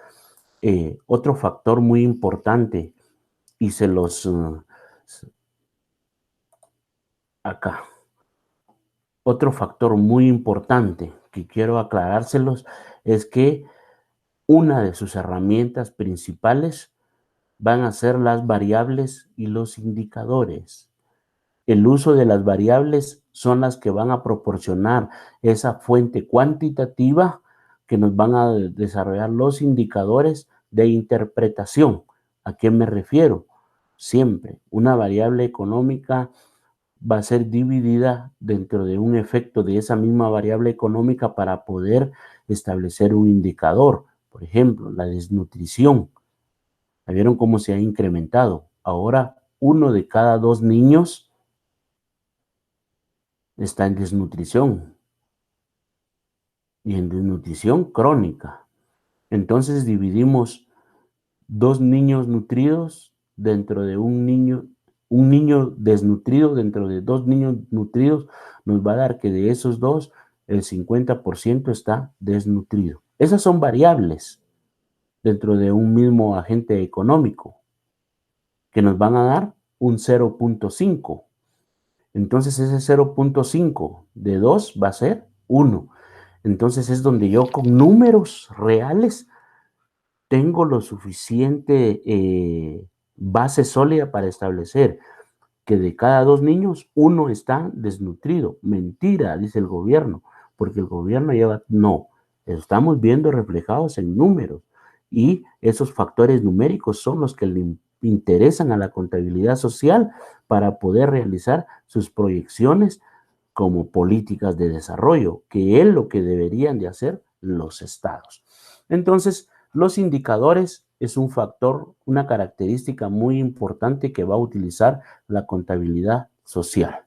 otro factor muy importante, y acá, otro factor muy importante que quiero aclarárselos es que una de sus herramientas principales van a ser las variables y los indicadores. El uso de las variables son las que van a proporcionar esa fuente cuantitativa que nos van a desarrollar los indicadores de interpretación. ¿A qué me refiero? Siempre una variable económica va a ser dividida dentro de un efecto de esa misma variable económica para poder establecer un indicador. Por ejemplo, la desnutrición. ¿Vieron cómo se ha incrementado? Ahora, 1 de cada 2 niños está en desnutrición y en desnutrición crónica. Entonces dividimos 2 niños nutridos dentro de un niño desnutrido dentro de 2 niños nutridos, nos va a dar que de esos 2, el 50% está desnutrido. Esas son variables dentro de un mismo agente económico que nos van a dar un 0.5. Entonces ese 0.5 de 2 va a ser 1. Entonces es donde yo con números reales tengo lo suficiente base sólida para establecer que de cada 2 niños, 1 está desnutrido. Mentira, dice el gobierno, porque el gobierno lleva, no, estamos viendo reflejados en números y esos factores numéricos son los que le interesan a la contabilidad social para poder realizar sus proyecciones como políticas de desarrollo, que es lo que deberían de hacer los estados. Entonces, los indicadores es un factor, una característica muy importante que va a utilizar la contabilidad social.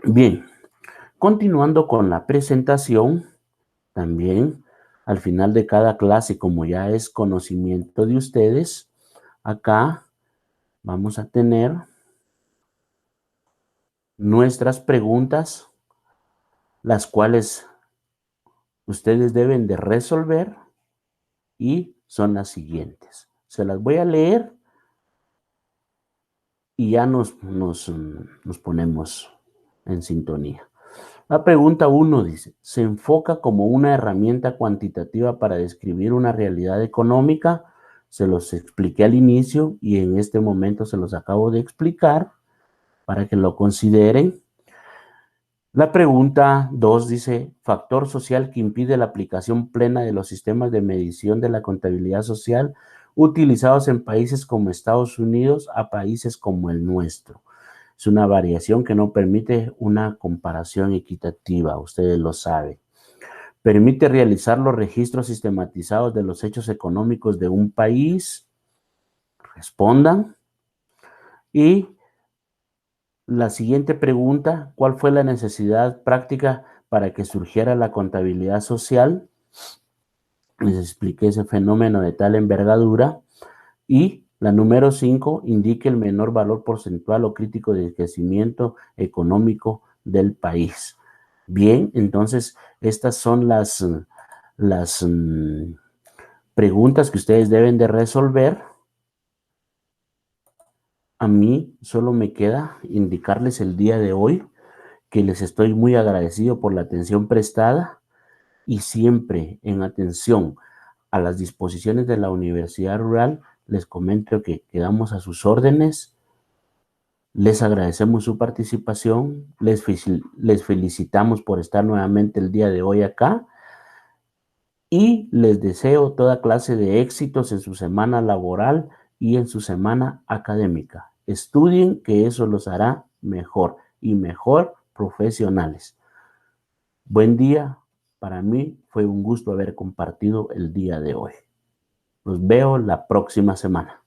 Bien, continuando con la presentación, también al final de cada clase, como ya es conocimiento de ustedes, acá vamos a tener nuestras preguntas, las cuales ustedes deben de resolver y son las siguientes. Se las voy a leer y ya nos ponemos en sintonía. La pregunta 1 dice, ¿se enfoca como una herramienta cuantitativa para describir una realidad económica? Se los expliqué al inicio y en este momento se los acabo de explicar para que lo consideren. La pregunta 2 dice, factor social que impide la aplicación plena de los sistemas de medición de la contabilidad social utilizados en países como Estados Unidos a países como el nuestro. Es una variación que no permite una comparación equitativa, ustedes lo saben. Permite realizar los registros sistematizados de los hechos económicos de un país. Respondan. Y la siguiente pregunta, ¿cuál fue la necesidad práctica para que surgiera la contabilidad social? Les expliqué ese fenómeno de tal envergadura. Y la número 5, indique el menor valor porcentual o crítico de crecimiento económico del país. Bien, entonces estas son las preguntas que ustedes deben de resolver. A mí solo me queda indicarles el día de hoy que les estoy muy agradecido por la atención prestada y siempre en atención a las disposiciones de la Universidad Rural, les comento que quedamos a sus órdenes. Les agradecemos su participación, les felicitamos por estar nuevamente el día de hoy acá y les deseo toda clase de éxitos en su semana laboral y en su semana académica. Estudien, que eso los hará mejor y mejor profesionales. Buen día, para mí fue un gusto haber compartido el día de hoy. Los veo la próxima semana.